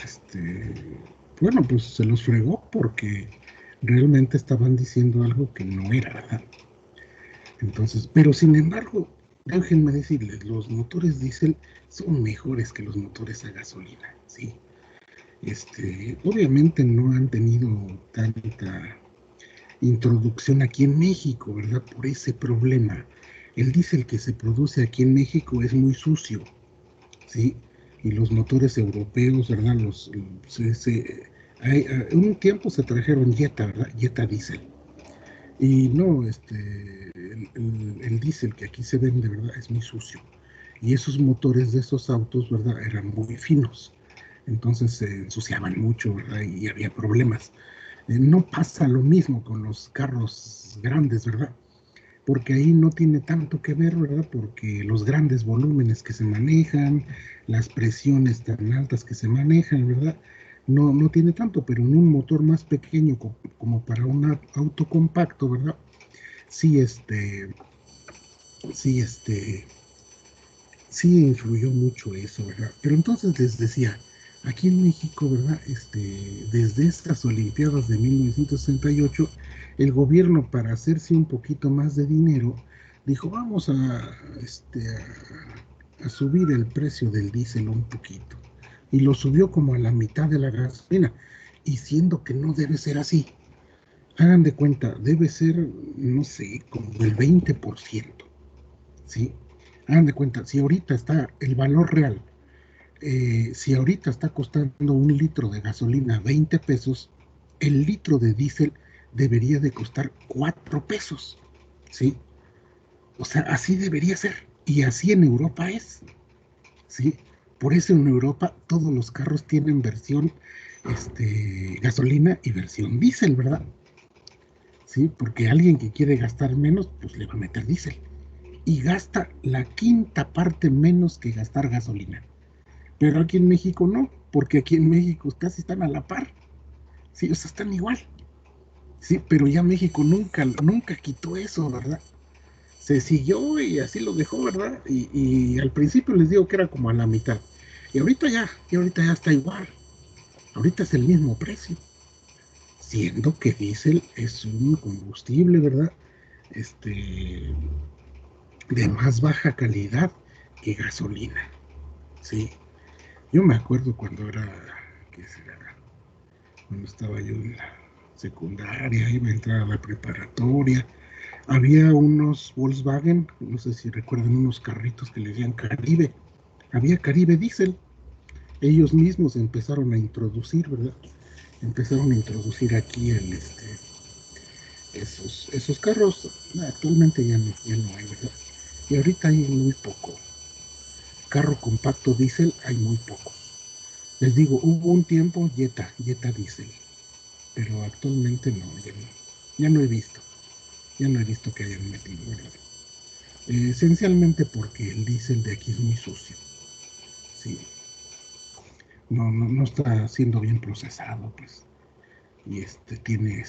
Bueno, pues se los fregó porque realmente estaban diciendo algo que no era, ¿verdad? Entonces, pero sin embargo, déjenme decirles, los motores diésel son mejores que los motores a gasolina, ¿sí? Obviamente no han tenido tanta introducción aquí en México, ¿verdad? Por ese problema. El diésel que se produce aquí en México es muy sucio, ¿sí? Y los motores europeos, ¿verdad? Un tiempo se trajeron Jetta, ¿verdad? Jetta diésel. Y no, el diésel que aquí se vende, ¿verdad?, es muy sucio. Y esos motores de esos autos, ¿verdad?, eran muy finos. Entonces se ensuciaban mucho, ¿verdad?, y había problemas. No pasa lo mismo con los carros grandes, ¿verdad? Porque ahí no tiene tanto que ver, ¿verdad? Porque los grandes volúmenes que se manejan, las presiones tan altas que se manejan, ¿verdad? No tiene tanto, pero en un motor más pequeño como para un auto compacto, ¿verdad? Sí, sí, sí influyó mucho eso, ¿verdad? Pero entonces les decía, aquí en México, ¿verdad? Desde estas Olimpiadas de 1968, el gobierno, para hacerse un poquito más de dinero, dijo, vamos a subir el precio del diésel un poquito. Y lo subió como a la mitad de la gasolina, y siendo que no debe ser así. Hagan de cuenta, debe ser, no sé, como del 20%, ¿sí? Hagan de cuenta, si ahorita está el valor real, si ahorita está costando un litro de gasolina 20 pesos, el litro de diésel debería de costar 4 pesos, ¿sí? O sea, así debería ser. Y así en Europa es, ¿sí? Por eso en Europa todos los carros tienen versión gasolina y versión diésel, ¿verdad? Sí, porque alguien que quiere gastar menos, pues le va a meter diésel. Y gasta la quinta parte menos que gastar gasolina. Pero aquí en México no, porque aquí en México casi están a la par. Sí, o sea, están igual. Sí, pero ya México nunca quitó eso, ¿verdad? Se siguió y así lo dejó, ¿verdad? Y al principio les digo que era como a la mitad. Y ahorita ya está igual. Ahorita es el mismo precio. Siendo que diésel es un combustible, ¿verdad? Este, de más baja calidad que gasolina. Sí. Yo me acuerdo cuando ¿qué será? Cuando estaba yo en la secundaria, iba a entrar a la preparatoria. Había unos Volkswagen, no sé si recuerdan, unos carritos que le decían Caribe. Había Caribe Diesel. Ellos mismos empezaron a introducir, ¿verdad? Empezaron a introducir aquí esos carros. Actualmente ya no hay, ¿verdad? Y ahorita hay muy poco. Carro compacto diésel hay muy pocos. Les digo, hubo un tiempo Jetta diésel, pero actualmente no, ya no he visto. Ya no he visto que hayan metido, ¿verdad? Esencialmente porque el diésel de aquí es muy sucio. Sí, no está siendo bien procesado, pues. Y tiene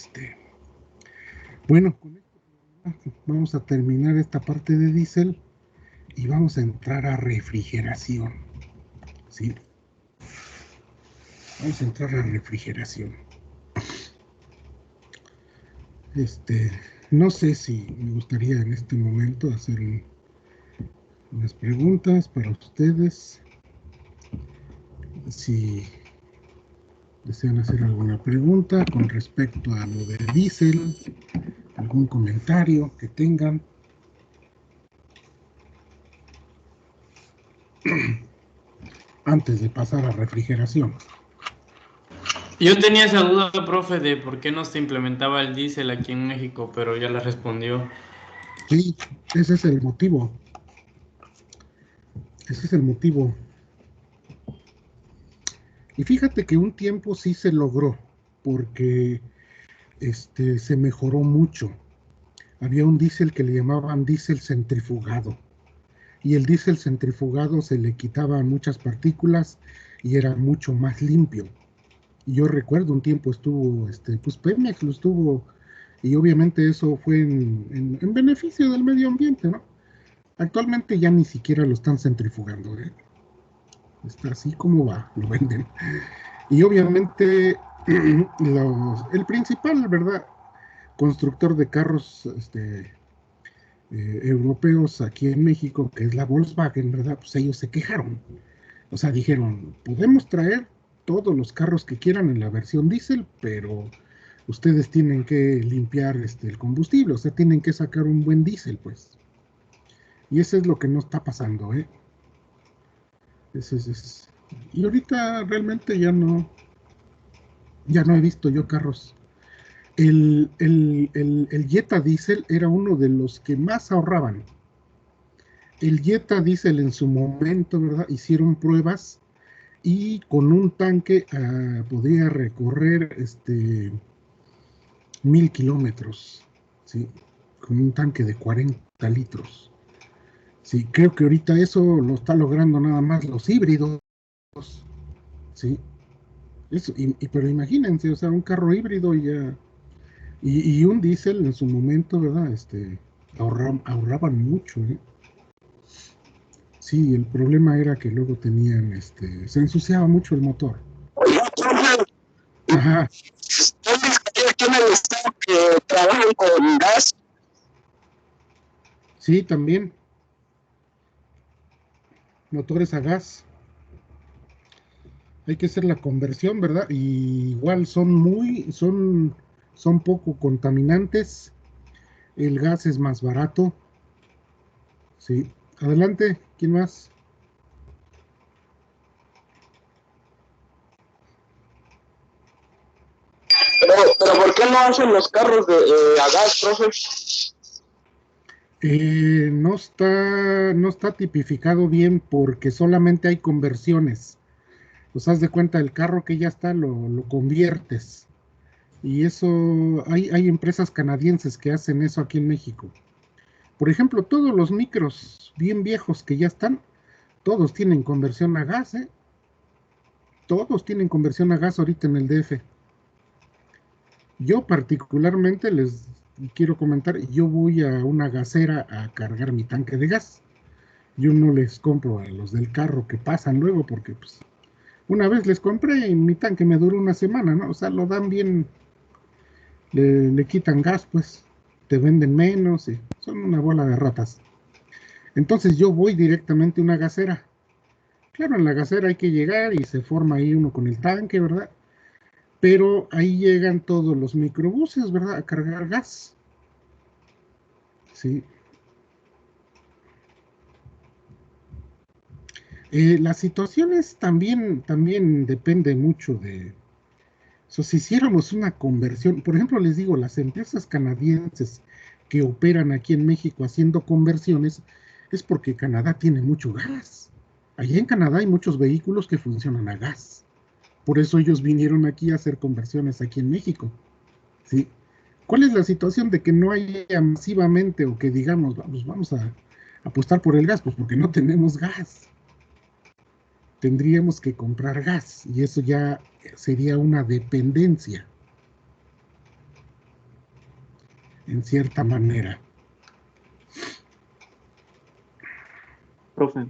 Bueno, con esto vamos a terminar esta parte de diésel y vamos a entrar a refrigeración. ¿Sí? Vamos a entrar a refrigeración. No sé si me gustaría en este momento hacer unas preguntas para ustedes. Si desean hacer alguna pregunta con respecto a lo del diésel, algún comentario que tengan. Antes de pasar a refrigeración. Yo tenía esa duda, profe, de por qué no se implementaba el diésel aquí en México, pero ya la respondió. Sí, ese es el motivo. Ese es el motivo. Y fíjate que un tiempo sí se logró, porque se mejoró mucho. Había un diésel que le llamaban diésel centrifugado. Y el diésel centrifugado se le quitaban muchas partículas y era mucho más limpio. Y yo recuerdo un tiempo estuvo, pues Pemex lo estuvo, y obviamente eso fue en beneficio del medio ambiente, ¿no? Actualmente ya ni siquiera lo están centrifugando, ¿eh? Está así como va, lo venden. Y obviamente el principal, ¿verdad? Constructor de carros europeos aquí en México, que es la Volkswagen, ¿verdad? Pues ellos se quejaron. O sea, dijeron, podemos traer todos los carros que quieran en la versión diésel, pero ustedes tienen que limpiar el combustible, o sea, tienen que sacar un buen diésel, pues. Y eso es lo que no está pasando, ¿eh? Y ahorita realmente ya no he visto yo carros. El Jetta Diesel era uno de los que más ahorraban. El Jetta Diesel en su momento, ¿verdad? Hicieron pruebas y con un tanque podía recorrer 1000 kilómetros, ¿sí? Con un tanque de 40 litros. Sí, creo que ahorita eso lo está logrando nada más los híbridos, ¿sí? Pero imagínense, o sea, un carro híbrido y un diésel en su momento, ¿verdad? Ahorraban mucho, ¿eh? Sí, el problema era que luego se ensuciaba mucho el motor. Ajá. Aquí en el estado que trabajan con gas. Sí, también. Motores a gas. Hay que hacer la conversión, ¿verdad? Y igual son poco contaminantes. El gas es más barato. Sí. Adelante, ¿quién más? Pero ¿por qué no hacen los carros a gas, profe? No está tipificado bien porque solamente hay conversiones. Pues haz de cuenta, el carro que ya está lo conviertes. Y eso, hay empresas canadienses que hacen eso aquí en México. Por ejemplo, todos los micros bien viejos que ya están, todos tienen conversión a gas, ¿eh? Todos tienen conversión a gas ahorita en el DF. Yo particularmente les quiero comentar, yo voy a una gasera a cargar mi tanque de gas. Yo no les compro a los del carro que pasan luego porque pues una vez les compré y mi tanque me duró una semana, ¿no? O sea, lo dan bien, le quitan gas, pues, te venden menos y son una bola de ratas. Entonces yo voy directamente a una gasera. Claro, en la gasera hay que llegar y se forma ahí uno con el tanque, ¿verdad? Pero ahí llegan todos los microbuses, ¿verdad? A cargar gas. Sí. Las situaciones también depende mucho de... So, si hiciéramos una conversión, por ejemplo, les digo, las empresas canadienses que operan aquí en México haciendo conversiones, es porque Canadá tiene mucho gas. Allá en Canadá hay muchos vehículos que funcionan a gas. Por eso ellos vinieron aquí a hacer conversiones aquí en México. ¿Sí? ¿Cuál es la situación de que no haya masivamente o que digamos, vamos a apostar por el gas? Pues porque no tenemos gas. Tendríamos que comprar gas y eso ya sería una dependencia, en cierta manera. Profe,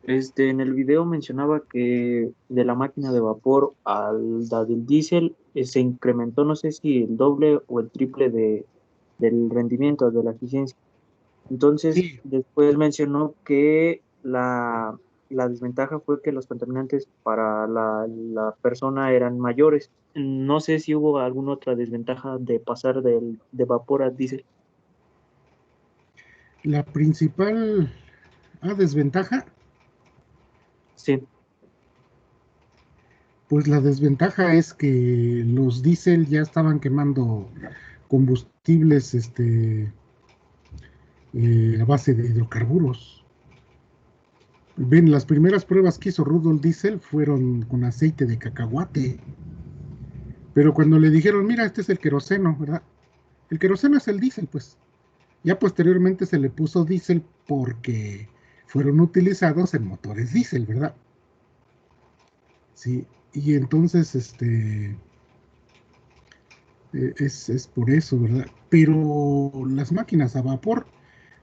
Sí, en el video mencionaba que de la máquina de vapor a la del diésel se incrementó, no sé si el doble o el triple del rendimiento, de la eficiencia. Entonces, sí, después mencionó que la desventaja fue que los contaminantes para la persona eran mayores. No sé si hubo alguna otra desventaja de pasar de vapor a diésel. la principal desventaja, Sí, pues la desventaja es que los diésel ya estaban quemando combustibles a base de hidrocarburos. Ven, las primeras pruebas que hizo Rudolf Diesel fueron con aceite de cacahuate. Pero cuando le dijeron, mira, este es el queroseno, ¿verdad? El queroseno es el diésel, pues. Ya posteriormente se le puso diésel porque fueron utilizados en motores diésel, ¿verdad? Sí, y entonces es por eso, ¿verdad? Pero las máquinas a vapor,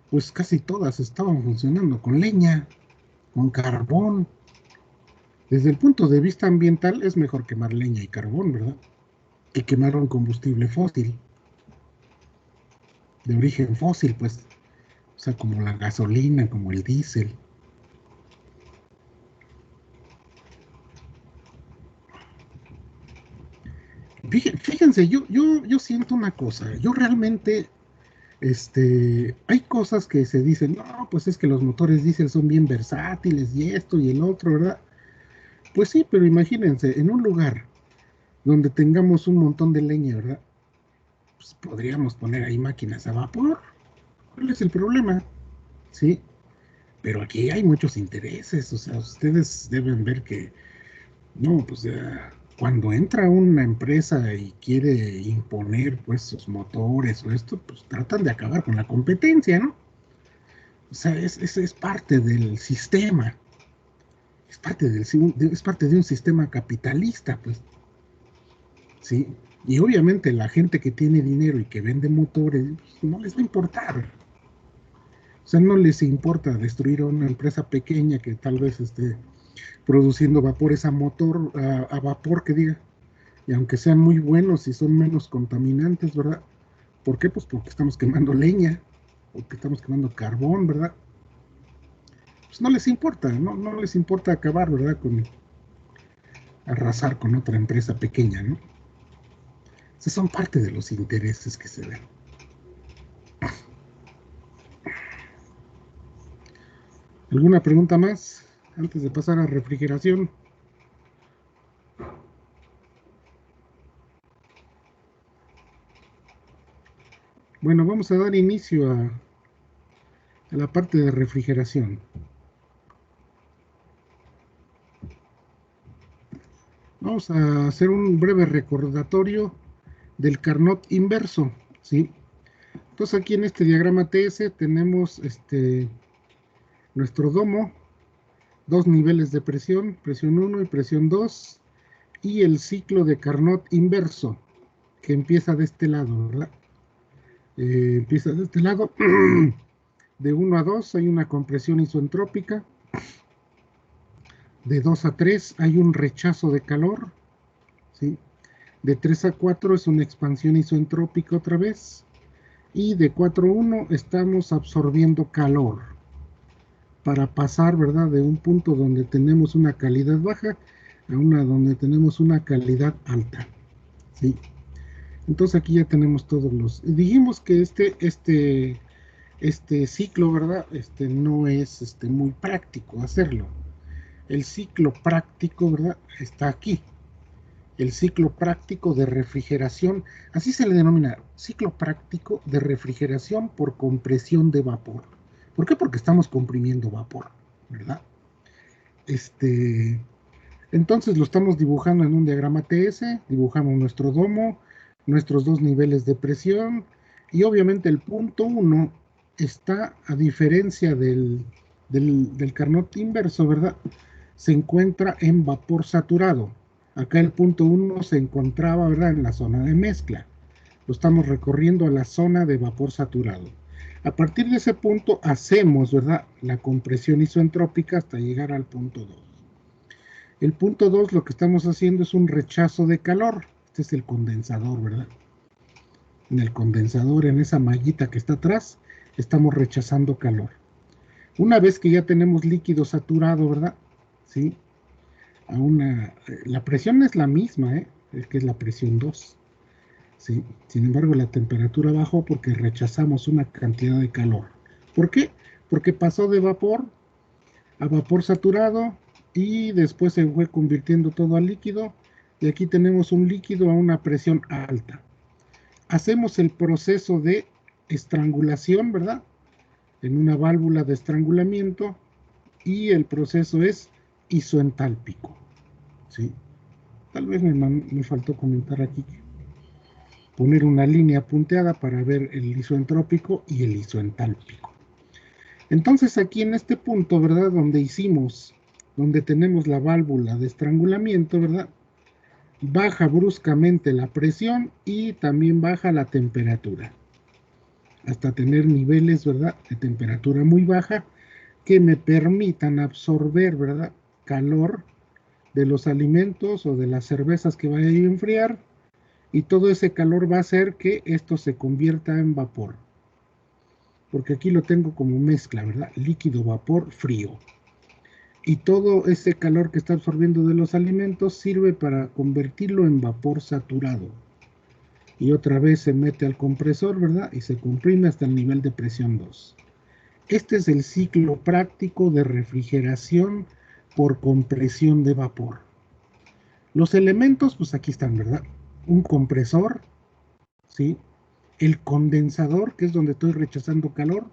pues casi todas estaban funcionando con leña, con carbón. Desde el punto de vista ambiental es mejor quemar leña y carbón, ¿verdad? Que quemar un combustible fósil, de origen fósil, pues. O sea, como la gasolina, como el diésel. Fíjense, yo siento una cosa. Yo realmente, hay cosas que se dicen, no, pues es que los motores diésel son bien versátiles y esto y el otro, ¿verdad? Pues sí, pero imagínense, en un lugar donde tengamos un montón de leña, ¿verdad? Pues podríamos poner ahí máquinas a vapor. ¿Cuál es el problema? Sí, pero aquí hay muchos intereses, o sea, ustedes deben ver que, no, pues cuando entra una empresa y quiere imponer pues sus motores o esto, pues tratan de acabar con la competencia, ¿no? O sea, es parte del sistema, es parte de un sistema capitalista, pues, ¿sí? Y obviamente la gente que tiene dinero y que vende motores, pues, no les va a importar. O sea, no les importa destruir a una empresa pequeña que tal vez esté produciendo vapores a vapor, que diga. Y aunque sean muy buenos y son menos contaminantes, ¿verdad? ¿Por qué? Pues porque estamos quemando leña, porque estamos quemando carbón, ¿verdad? Pues no les importa, no les importa acabar, ¿verdad? Con arrasar con otra empresa pequeña, ¿no? Esos son parte de los intereses que se ven. ¿Alguna pregunta más antes de pasar a refrigeración? Bueno, vamos a dar inicio a la parte de refrigeración. Vamos a hacer un breve recordatorio del Carnot inverso, ¿sí? Entonces aquí en este diagrama TS tenemos nuestro domo, dos niveles de presión 1 y presión 2, y el ciclo de Carnot inverso, que empieza de este lado, ¿verdad? Empieza de este lado, de 1 a 2 hay una compresión isoentrópica, de 2 a 3 hay un rechazo de calor, ¿sí? De 3 a 4 es una expansión isoentrópica otra vez, y de 4 a 1 estamos absorbiendo calor, para pasar, ¿verdad?, de un punto donde tenemos una calidad baja a una donde tenemos una calidad alta, ¿sí? Entonces aquí ya tenemos todos los... Dijimos que este ciclo, ¿verdad?, no es muy práctico hacerlo. El ciclo práctico, ¿verdad?, está aquí. El ciclo práctico de refrigeración, así se le denomina, ciclo práctico de refrigeración por compresión de vapor. ¿Por qué? Porque estamos comprimiendo vapor, ¿verdad? Entonces lo estamos dibujando en un diagrama TS, dibujamos nuestro domo, nuestros dos niveles de presión, y obviamente el punto 1 está, a diferencia del Carnot inverso, ¿verdad?, se encuentra en vapor saturado. Acá el punto 1 se encontraba, ¿verdad?, en la zona de mezcla. Lo estamos recorriendo a la zona de vapor saturado. A partir de ese punto hacemos, ¿verdad?, la compresión isoentrópica hasta llegar al punto 2. El punto 2 lo que estamos haciendo es un rechazo de calor. Este es el condensador, ¿verdad? En el condensador, en esa mallita que está atrás, estamos rechazando calor. Una vez que ya tenemos líquido saturado, ¿verdad? ¿Sí? La presión es la misma, es que es la presión 2. ¿Sí? Sin embargo, la temperatura bajó porque rechazamos una cantidad de calor. ¿Por qué? Porque pasó de vapor a vapor saturado y después se fue convirtiendo todo a líquido, y aquí tenemos un líquido a una presión alta. Hacemos el proceso de estrangulación, ¿verdad?, en una válvula de estrangulamiento, y el proceso es isoentálpico, ¿sí? Tal vez me faltó comentar aquí, poner una línea punteada para ver el isoentrópico y el isoentálpico. Entonces aquí en este punto, ¿verdad?, donde tenemos la válvula de estrangulamiento, ¿verdad?, baja bruscamente la presión y también baja la temperatura, hasta tener niveles, ¿verdad?, de temperatura muy baja que me permitan absorber, ¿verdad?, calor de los alimentos o de las cervezas que vaya a enfriar, y todo ese calor va a hacer que esto se convierta en vapor. Porque aquí lo tengo como mezcla, ¿verdad? Líquido, vapor, frío. Y todo ese calor que está absorbiendo de los alimentos sirve para convertirlo en vapor saturado. Y otra vez se mete al compresor, ¿verdad? Y se comprime hasta el nivel de presión 2. Este es el ciclo práctico de refrigeración por compresión de vapor. Los elementos, pues aquí están, ¿verdad? Un compresor, ¿sí? El condensador, que es donde estoy rechazando calor.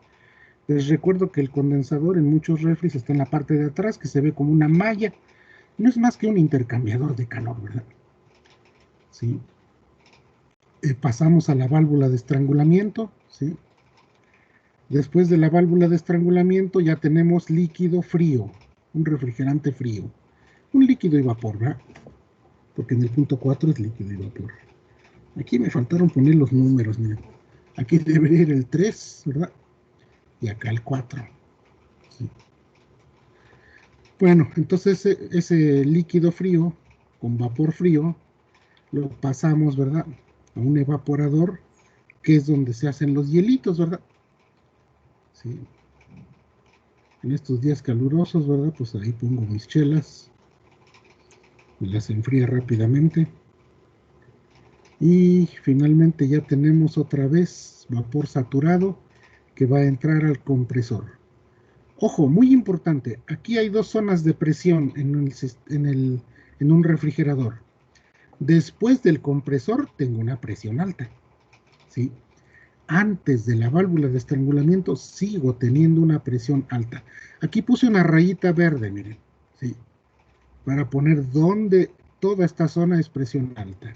Les recuerdo que el condensador en muchos refris está en la parte de atrás, que se ve como una malla. No es más que un intercambiador de calor, ¿verdad? ¿Sí? Pasamos a la válvula de estrangulamiento, ¿sí? Después de la válvula de estrangulamiento ya tenemos líquido frío, un refrigerante frío. Un líquido y vapor, ¿verdad? Porque en el punto 4 es líquido y vapor. Aquí me faltaron poner los números, miren. Aquí debería ir el 3, ¿verdad? Y acá el 4. ¿Sí? Bueno, entonces ese líquido frío con vapor frío lo pasamos, ¿verdad?, a un evaporador, que es donde se hacen los hielitos, ¿verdad? Sí. En estos días calurosos, ¿verdad?, pues ahí pongo mis chelas y las enfría rápidamente. Y finalmente ya tenemos otra vez vapor saturado que va a entrar al compresor. Ojo, muy importante, aquí hay dos zonas de presión en un refrigerador. Después del compresor tengo una presión alta, ¿sí? antes de la válvula de estrangulamiento sigo teniendo una presión alta. Aquí puse una rayita verde, miren, ¿sí? Para poner donde toda esta zona es presión alta.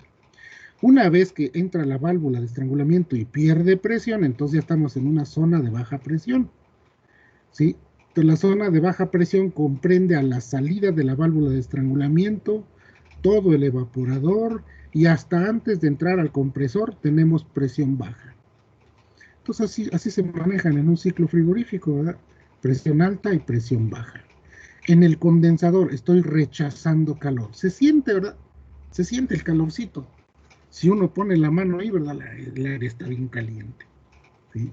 Una vez que entra la válvula de estrangulamiento y pierde presión, entonces ya estamos en una zona de baja presión, ¿sí? Entonces la zona de baja presión comprende a la salida de la válvula de estrangulamiento, todo el evaporador y hasta antes de entrar al compresor tenemos presión baja. Entonces así se manejan en un ciclo frigorífico, ¿verdad? Presión alta y presión baja. En el condensador estoy rechazando calor. Se siente, ¿verdad? Se siente el calorcito. Si uno pone la mano ahí, ¿verdad? El aire está bien caliente, ¿sí?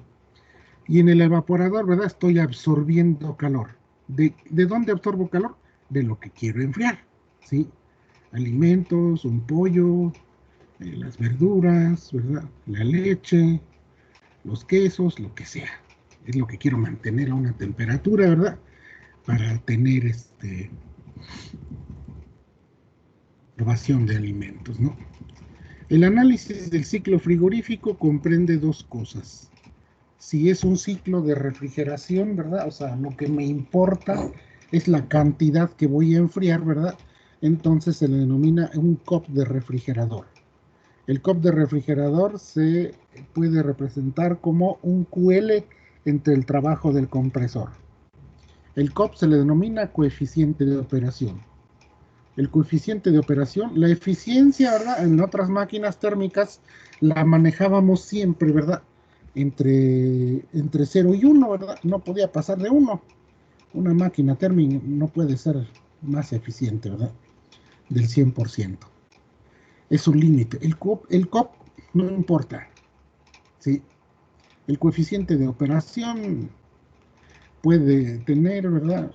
Y en el evaporador, ¿verdad? Estoy absorbiendo calor. ¿De dónde absorbo calor? De lo que quiero enfriar, ¿sí? Alimentos, un pollo, las verduras, ¿verdad? La leche, los quesos, lo que sea. Es lo que quiero mantener a una temperatura, ¿verdad? Para tener probación de alimentos, ¿no? El análisis del ciclo frigorífico comprende dos cosas. Si es un ciclo de refrigeración, ¿verdad? O sea, lo que me importa es la cantidad que voy a enfriar, ¿verdad? Entonces se le denomina un COP de refrigerador. El COP de refrigerador se puede representar como un QL entre el trabajo del compresor. El COP se le denomina coeficiente de operación. El coeficiente de operación, la eficiencia, ¿verdad? En otras máquinas térmicas la manejábamos siempre, ¿verdad? Entre 0 y 1, ¿verdad? No podía pasar de 1. Una máquina térmica no puede ser más eficiente, ¿verdad? Del 100%. Es un límite. El COP no importa, ¿sí? El coeficiente de operación puede tener, ¿verdad?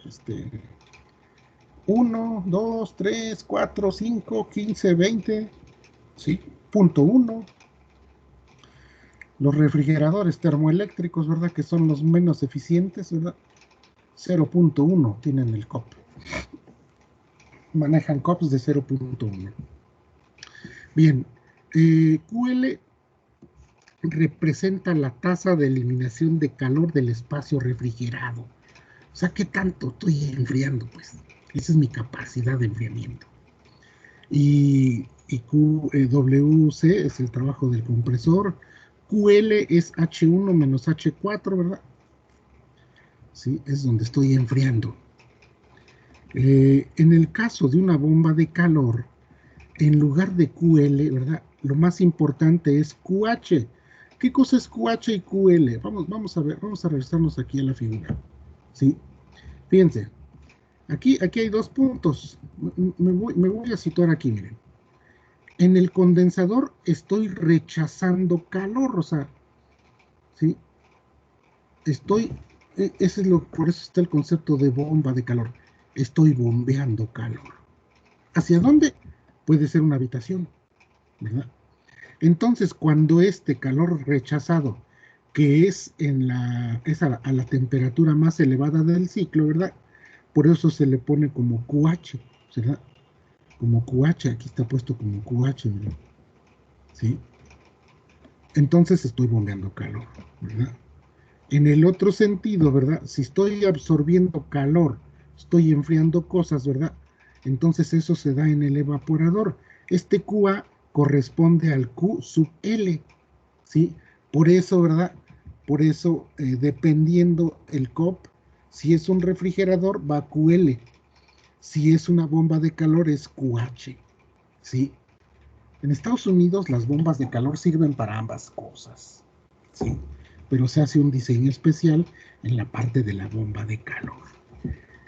1, 2, 3, 4, 5, 15, 20, ¿sí? Punto 1. Los refrigeradores termoeléctricos, ¿verdad? Que son los menos eficientes, ¿verdad? 0.1 tienen el COP. Manejan COPs de 0.1. Bien, QL representa la tasa de eliminación de calor del espacio refrigerado. O sea, ¿qué tanto estoy enfriando? Pues esa es mi capacidad de enfriamiento. Y WC es el trabajo del compresor. QL es H1 menos H4, ¿verdad? Sí, es donde estoy enfriando. En el caso de una bomba de calor, en lugar de QL, ¿verdad? Lo más importante es QH. ¿Qué cosa es QH y QL? Vamos a ver, vamos a regresarnos aquí a la figura. ¿Sí? Fíjense, aquí hay dos puntos. Me voy a situar aquí, miren. En el condensador estoy rechazando calor, o sea, ¿sí? Por eso está el concepto de bomba de calor. Estoy bombeando calor. ¿Hacia dónde? Puede ser una habitación, ¿verdad? Entonces, cuando este calor rechazado, que es a la temperatura más elevada del ciclo, ¿verdad? Por eso se le pone como QH, ¿verdad? Como QH, aquí está puesto como QH, ¿verdad? ¿Sí? Entonces estoy bombeando calor, ¿verdad? En el otro sentido, ¿verdad? Si estoy absorbiendo calor, estoy enfriando cosas, ¿verdad? Entonces eso se da en el evaporador. Este QA corresponde al Q sub L, ¿sí? Por eso, ¿verdad? Por eso, dependiendo el COP, si es un refrigerador, va a QL. Si es una bomba de calor, es QH, ¿sí? En Estados Unidos, las bombas de calor sirven para ambas cosas, ¿sí? Pero se hace un diseño especial en la parte de la bomba de calor.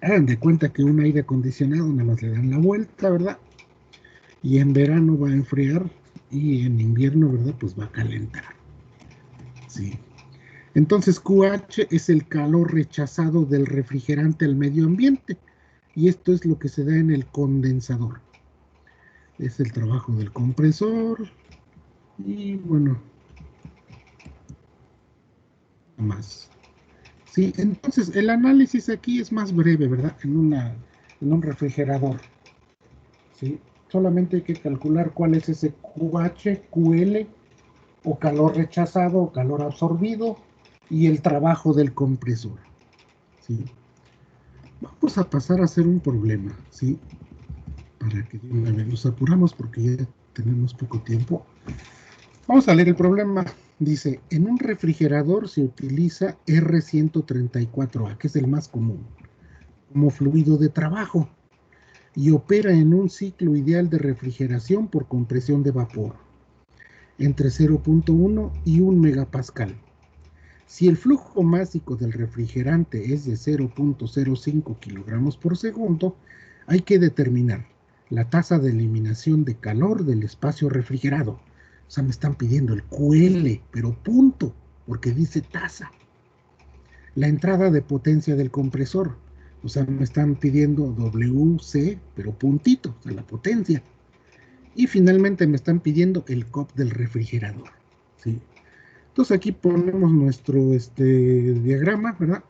Hagan de cuenta que un aire acondicionado nada más le dan la vuelta, ¿verdad? Y en verano va a enfriar y en invierno, ¿verdad? Pues va a calentar. Sí. Entonces QH es el calor rechazado del refrigerante al medio ambiente. Y esto es lo que se da en el condensador. Es el trabajo del compresor. Y bueno, más. Sí, entonces el análisis aquí es más breve, ¿verdad? En un refrigerador. ¿Sí? Solamente hay que calcular cuál es ese QH, QL o calor rechazado o calor absorbido y el trabajo del compresor. ¿Sí? Vamos a pasar a hacer un problema, ¿sí? Para que de una vez nos apuramos porque ya tenemos poco tiempo. Vamos a leer el problema. Dice, en un refrigerador se utiliza R134A, que es el más común, como fluido de trabajo, y opera en un ciclo ideal de refrigeración por compresión de vapor, entre 0.1 y 1 megapascal. Si el flujo másico del refrigerante es de 0.05 kilogramos por segundo, hay que determinar la tasa de eliminación de calor del espacio refrigerado. O sea, me están pidiendo el QL, pero punto, porque dice tasa. La entrada de potencia del compresor. O sea, me están pidiendo WC, pero puntito, o sea, la potencia. Y finalmente me están pidiendo el COP del refrigerador. ¿Sí? Entonces aquí ponemos nuestro diagrama, ¿verdad?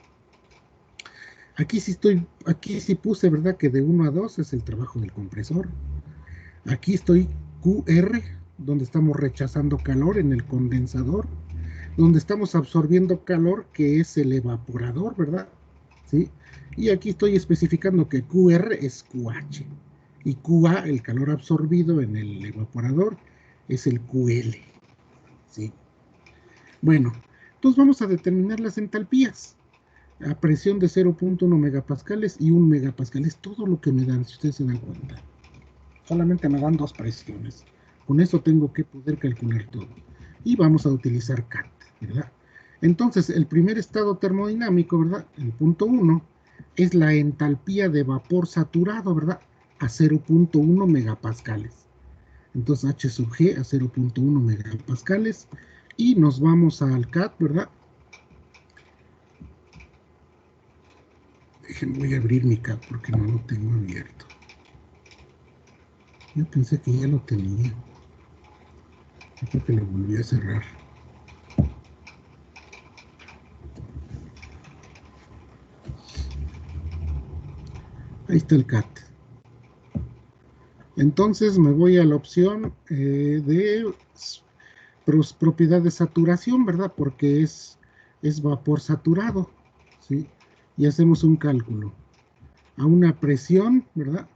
Aquí sí puse, ¿verdad? Que de 1 a 2 es el trabajo del compresor. Aquí estoy QR, donde estamos rechazando calor en el condensador, donde estamos absorbiendo calor, que es el evaporador, ¿verdad? ¿Sí? Y aquí estoy especificando que QR es QH y QA, el calor absorbido en el evaporador, es el QL. ¿Sí? Bueno, entonces vamos a determinar las entalpías. A presión de 0.1 megapascales y 1 megapascal. Es todo lo que me dan, si ustedes se dan cuenta. Solamente me dan 2 presiones. Con eso tengo que poder calcular todo. Y vamos a utilizar CAT, ¿verdad? Entonces, el primer estado termodinámico, ¿verdad? El punto 1 es la entalpía de vapor saturado, ¿verdad? A 0.1 megapascales. Entonces, H sub G a 0.1 megapascales. Y nos vamos al CAT, ¿verdad? Voy a abrir mi CAT porque no lo tengo abierto. Yo pensé que ya lo tenía. Yo creo que lo volví a cerrar. Ahí está el CAT. Entonces me voy a la opción de propiedad de saturación, ¿verdad? Porque es vapor saturado, ¿sí? Y hacemos un cálculo. A una presión, ¿verdad?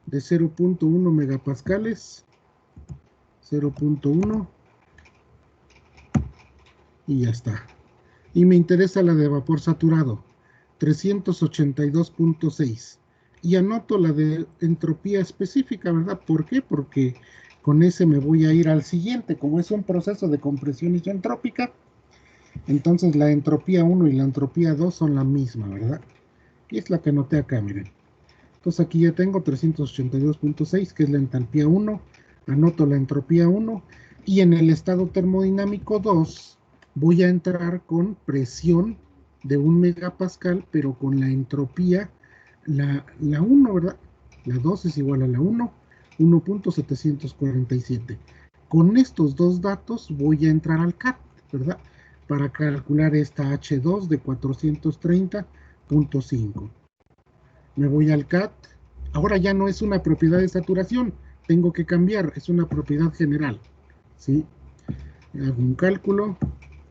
De 0.1 megapascales, 0.1, y ya está. Y me interesa la de vapor saturado, 382.6. Y anoto la de entropía específica, ¿verdad? ¿Por qué? Porque con ese me voy a ir al siguiente. Como es un proceso de compresión isentrópica, entonces la entropía 1 y la entropía 2 son la misma, ¿verdad? Y es la que anoté acá, miren. Entonces aquí ya tengo 382.6, que es la entalpía 1. Anoto la entropía 1. Y en el estado termodinámico 2 voy a entrar con presión de 1 megapascal, pero con la entropía, la 1, ¿verdad? La 2 es igual a la 1, 1.747. Con estos dos datos voy a entrar al CAT, ¿verdad? Para calcular esta H2 de 430.5. Me voy al CAT. Ahora ya no es una propiedad de saturación, tengo que cambiar, es una propiedad general. ¿Sí? Hago un cálculo.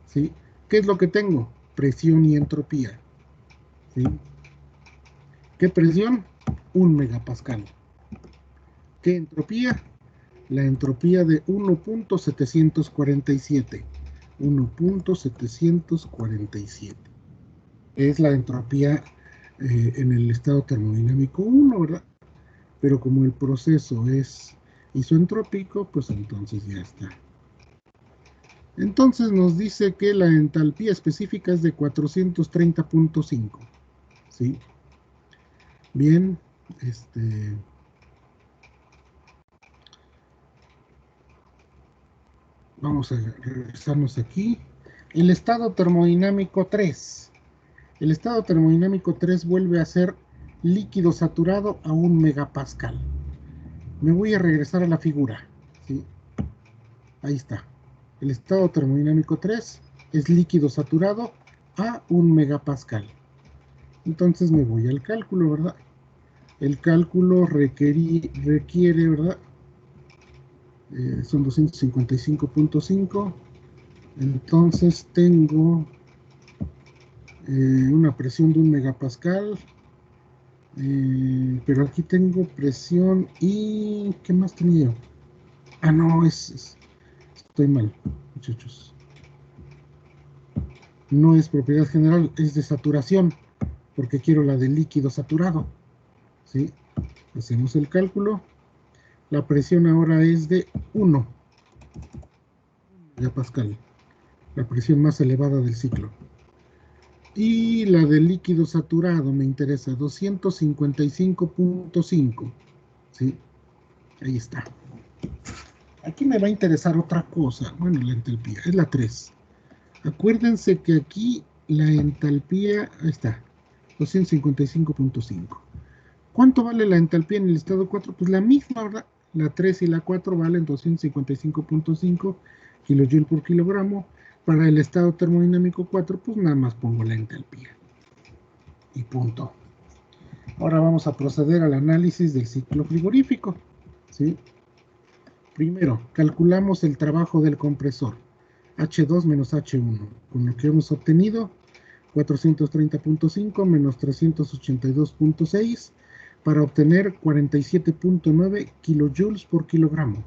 ¿Sí? ¿Qué es lo que tengo? Presión y entropía. ¿Sí? ¿Qué presión? 1 megapascal. ¿Qué entropía? La entropía de 1.747. 1.747. Es la entropía en el estado termodinámico 1, ¿verdad? Pero como el proceso es isoentrópico, pues entonces ya está. Entonces nos dice que la entalpía específica es de 430.5. ¿Sí? Bien, vamos a regresarnos aquí. El estado termodinámico 3. El estado termodinámico 3 vuelve a ser líquido saturado a 1 megapascal. Me voy a regresar a la figura. ¿Sí? Ahí está. El estado termodinámico 3 es líquido saturado a 1 megapascal. Entonces me voy al cálculo, ¿verdad? El cálculo requiere, ¿verdad? son 255.5. Entonces tengo una presión de 1 megapascal. Pero aquí tengo presión y... ¿qué más tenía? Ah, no, estoy mal, muchachos. No es propiedad general, es de saturación, porque quiero la de líquido saturado. ¿Sí? Hacemos el cálculo. La presión ahora es de 1 megapascal, la presión más elevada del ciclo. Y la del líquido saturado me interesa, 255.5. ¿Sí? Ahí está. Aquí me va a interesar otra cosa. Bueno, la entalpía, es la 3. Acuérdense que aquí la entalpía, ahí está, 255.5. ¿Cuánto vale la entalpía en el estado 4? Pues la misma, ¿verdad? La 3 y la 4 valen 255.5 kilojoule por kilogramo. Para el estado termodinámico 4, pues nada más pongo la entalpía. Y punto. Ahora vamos a proceder al análisis del ciclo frigorífico. ¿Sí? Primero, calculamos el trabajo del compresor. H2 menos H1. Con lo que hemos obtenido, 430.5 menos 382.6 para obtener 47.9 kilojoules por kilogramo.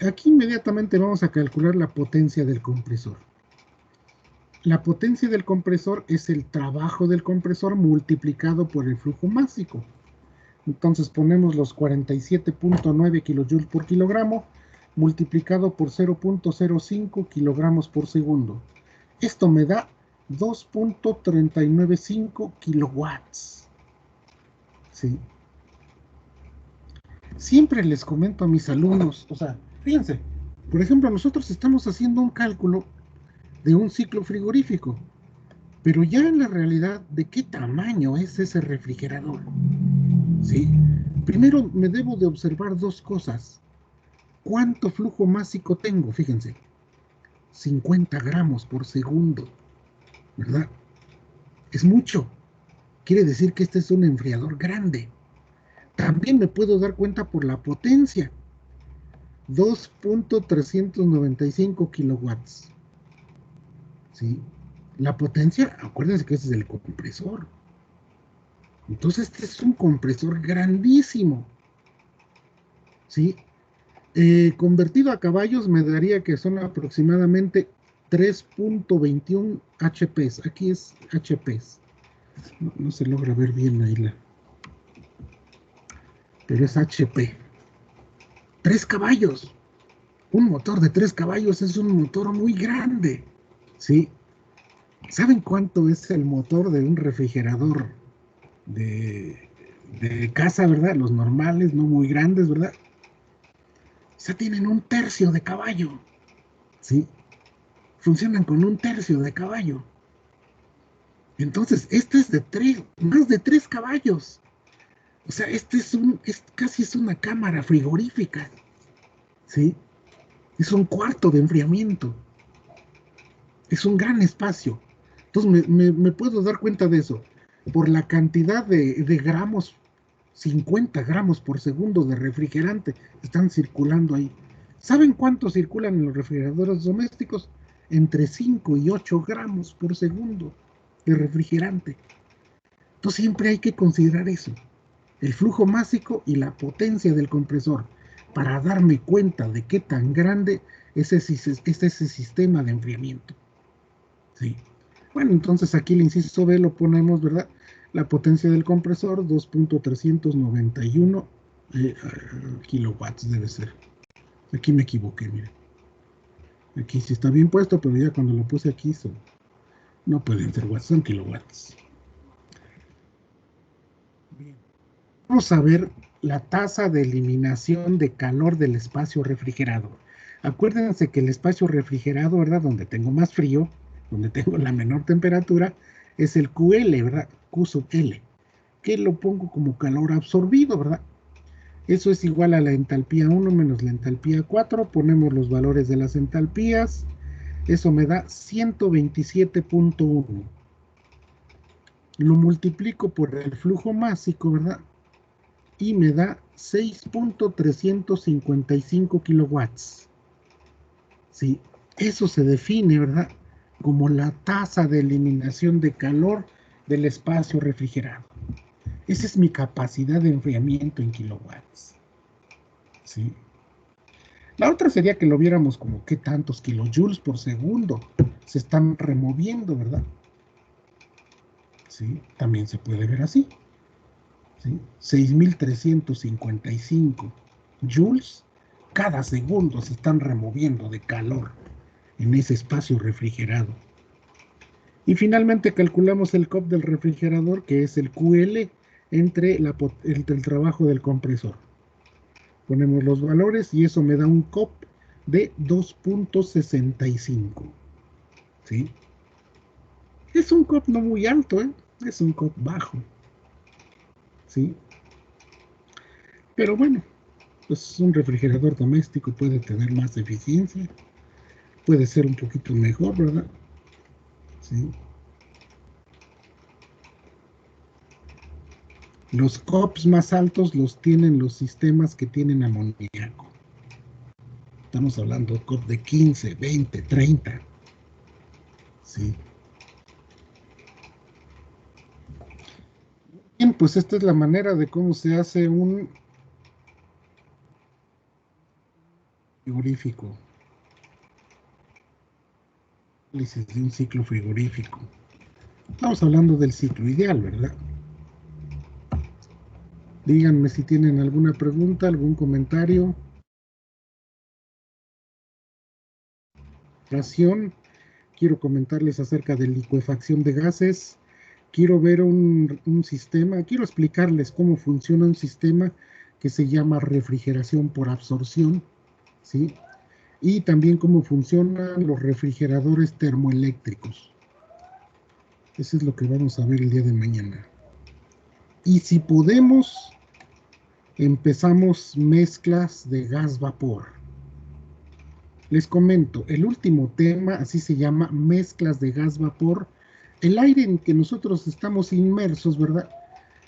Aquí inmediatamente vamos a calcular la potencia del compresor. La potencia del compresor es el trabajo del compresor multiplicado por el flujo másico. Entonces ponemos los 47.9 kilojoules por kilogramo multiplicado por 0.05 kilogramos por segundo. Esto me da 2.395 kilowatts. ¿Sí? Siempre les comento a mis alumnos, o sea, fíjense, por ejemplo, nosotros estamos haciendo un cálculo de un ciclo frigorífico, pero ya en la realidad, ¿de qué tamaño es ese refrigerador? ¿Sí? Primero me debo de observar dos cosas. ¿Cuánto flujo másico tengo? Fíjense, 50 gramos por segundo, ¿verdad? Es mucho. Quiere decir que este es un enfriador grande. También me puedo dar cuenta por la potencia. 2.395 kilowatts. ¿Sí? La potencia, acuérdense que ese es el compresor. Entonces este es un compresor grandísimo. ¿Sí? Convertido a caballos me daría que son aproximadamente 3.21 HPs. Aquí es HPs. No se logra ver bien ahí pero es HP. 3 caballos. Un motor de 3 caballos es un motor muy grande. ¿Sí? ¿Saben cuánto es el motor de un refrigerador de casa, verdad? Los normales, no muy grandes, ¿verdad? O sea, tienen 1/3 de caballo. ¿Sí? Funcionan con 1/3 de caballo. Entonces, este es de más de 3 caballos. O sea, casi es una cámara frigorífica. ¿Sí? Es un cuarto de enfriamiento. Es un gran espacio. Entonces, me puedo dar cuenta de eso. Por la cantidad de gramos, 50 gramos por segundo de refrigerante están circulando ahí. ¿Saben cuánto circulan en los refrigeradores domésticos? Entre 5 y 8 gramos por segundo de refrigerante. Entonces siempre hay que considerar eso, el flujo másico y la potencia del compresor, para darme cuenta de qué tan grande es ese sistema de enfriamiento. ¿Sí? Bueno, entonces aquí el inciso B lo ponemos, ¿verdad? La potencia del compresor, 2.391 kilowatts debe ser. Aquí me equivoqué, miren. Aquí sí está bien puesto, pero ya cuando lo puse aquí no pueden ser watts, son kilowatts. Bien. Vamos a ver la tasa de eliminación de calor del espacio refrigerado. Acuérdense que el espacio refrigerado, ¿verdad? Donde tengo más frío, donde tengo la menor temperatura, es el QL, ¿verdad? Q sub L, que lo pongo como calor absorbido, ¿verdad? Eso es igual a la entalpía 1 menos la entalpía 4. Ponemos los valores de las entalpías. Eso me da 127.1. Lo multiplico por el flujo másico, ¿verdad? y me da 6.355 kilowatts. ¿Sí? Eso se define, ¿verdad? Como la tasa de eliminación de calor del espacio refrigerado. Esa es mi capacidad de enfriamiento en kilowatts. ¿Sí? La otra sería que lo viéramos como qué tantos kilojoules por segundo se están removiendo, ¿verdad? ¿Sí? También se puede ver así. ¿Sí? 6.355 joules cada segundo se están removiendo de calor en ese espacio refrigerado. Y finalmente calculamos el COP del refrigerador, que es el QL entre el trabajo del compresor. Ponemos los valores y eso me da un COP de 2.65. ¿Sí? Es un COP no muy alto, ¿eh? Es un COP bajo. ¿Sí? Pero bueno, pues un refrigerador doméstico puede tener más eficiencia, puede ser un poquito mejor, ¿verdad? ¿Sí? Los COPs más altos los tienen los sistemas que tienen amoníaco. Estamos hablando de COP de 15, 20, 30. ¿Sí? Bien, pues esta es la manera de cómo se hace un frigorífico. Análisis de un ciclo frigorífico. Estamos hablando del ciclo ideal, ¿verdad? Díganme si tienen alguna pregunta, algún comentario. Quiero comentarles acerca de licuefacción de gases. Quiero ver un sistema, quiero explicarles cómo funciona un sistema que se llama refrigeración por absorción, ¿sí? Y también cómo funcionan los refrigeradores termoeléctricos. Eso es lo que vamos a ver el día de mañana. Y si podemos, empezamos mezclas de gas-vapor. Les comento, el último tema, así se llama, mezclas de gas-vapor. El aire en que nosotros estamos inmersos, ¿verdad?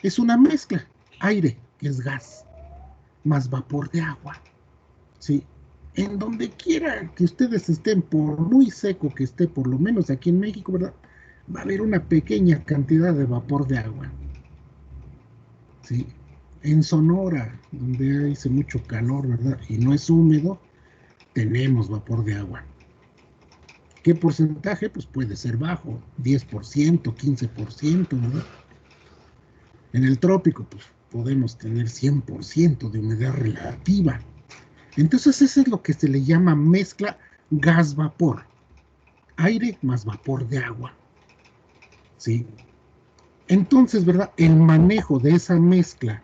Es una mezcla. Aire, que es gas, más vapor de agua. ¿Sí? En donde quiera que ustedes estén, por muy seco que esté, por lo menos aquí en México, ¿verdad? Va a haber una pequeña cantidad de vapor de agua. ¿Sí? En Sonora, donde hace mucho calor, ¿verdad? Y no es húmedo, tenemos vapor de agua. ¿Qué porcentaje? Pues puede ser bajo, 10%, 15%, ¿verdad? En el trópico, pues podemos tener 100% de humedad relativa. Entonces, eso es lo que se le llama mezcla gas-vapor. Aire más vapor de agua. ¿Sí? Entonces, ¿verdad? El manejo de esa mezcla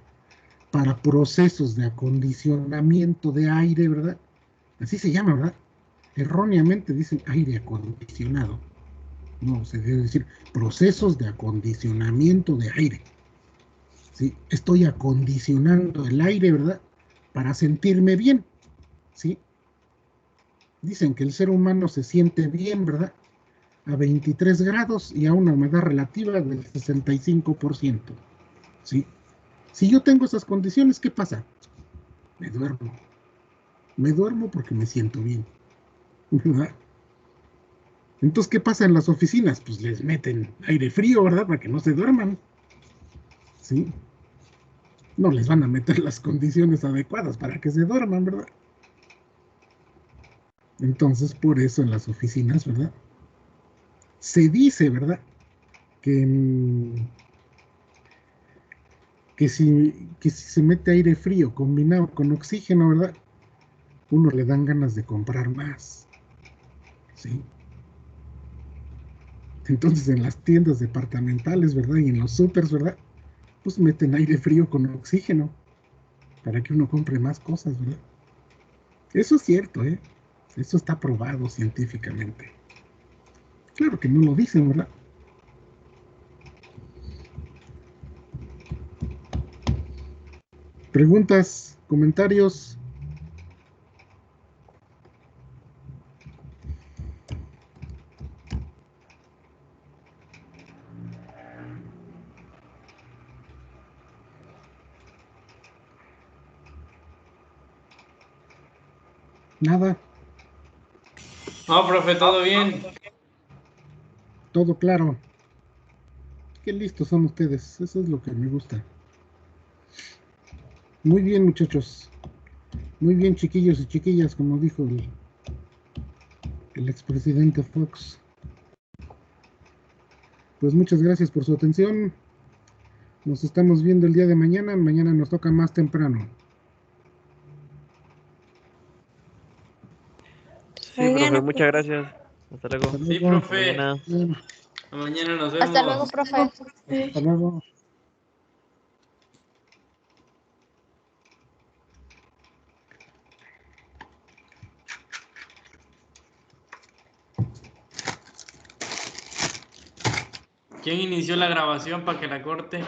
para procesos de acondicionamiento de aire, ¿verdad? Así se llama, ¿verdad? Erróneamente dicen aire acondicionado. No, se debe decir procesos de acondicionamiento de aire. ¿Sí? Estoy acondicionando el aire, ¿verdad? Para sentirme bien. ¿Sí? Dicen que el ser humano se siente bien, ¿verdad? A 23 grados y a una humedad relativa del 65%. ¿Sí? Si yo tengo esas condiciones, ¿qué pasa? Me duermo. Me duermo porque me siento bien. ¿Verdad? Entonces, ¿qué pasa en las oficinas? Pues les meten aire frío, ¿verdad? Para que no se duerman. ¿Sí? No les van a meter las condiciones adecuadas para que se duerman, ¿verdad? Entonces, por eso en las oficinas, ¿verdad? Se dice, ¿verdad? Que, que si se mete aire frío combinado con oxígeno, ¿verdad? Uno le dan ganas de comprar más. ¿Sí? Entonces, en las tiendas departamentales, ¿verdad? Y en los supers, ¿verdad? Pues meten aire frío con oxígeno para que uno compre más cosas, ¿verdad? Eso es cierto, ¿eh? Eso está probado científicamente. Claro que no lo dicen, ¿verdad? Preguntas, comentarios. Nada, No, profe, todo bien. todo claro. Qué listos son ustedes, eso es lo que me gusta. Muy bien, muchachos. Muy bien, chiquillos y chiquillas, como dijo el expresidente Fox. Pues muchas gracias por su atención. Nos estamos viendo el día de mañana. Mañana nos toca más temprano. Sí, profe, Mañana, muchas gracias. Hasta luego. Hasta Sí, luego. profe. Mañana. Bien, Mañana nos Hasta luego, vemos. profe. hasta luego. ¿Quién inició la grabación para que la corte?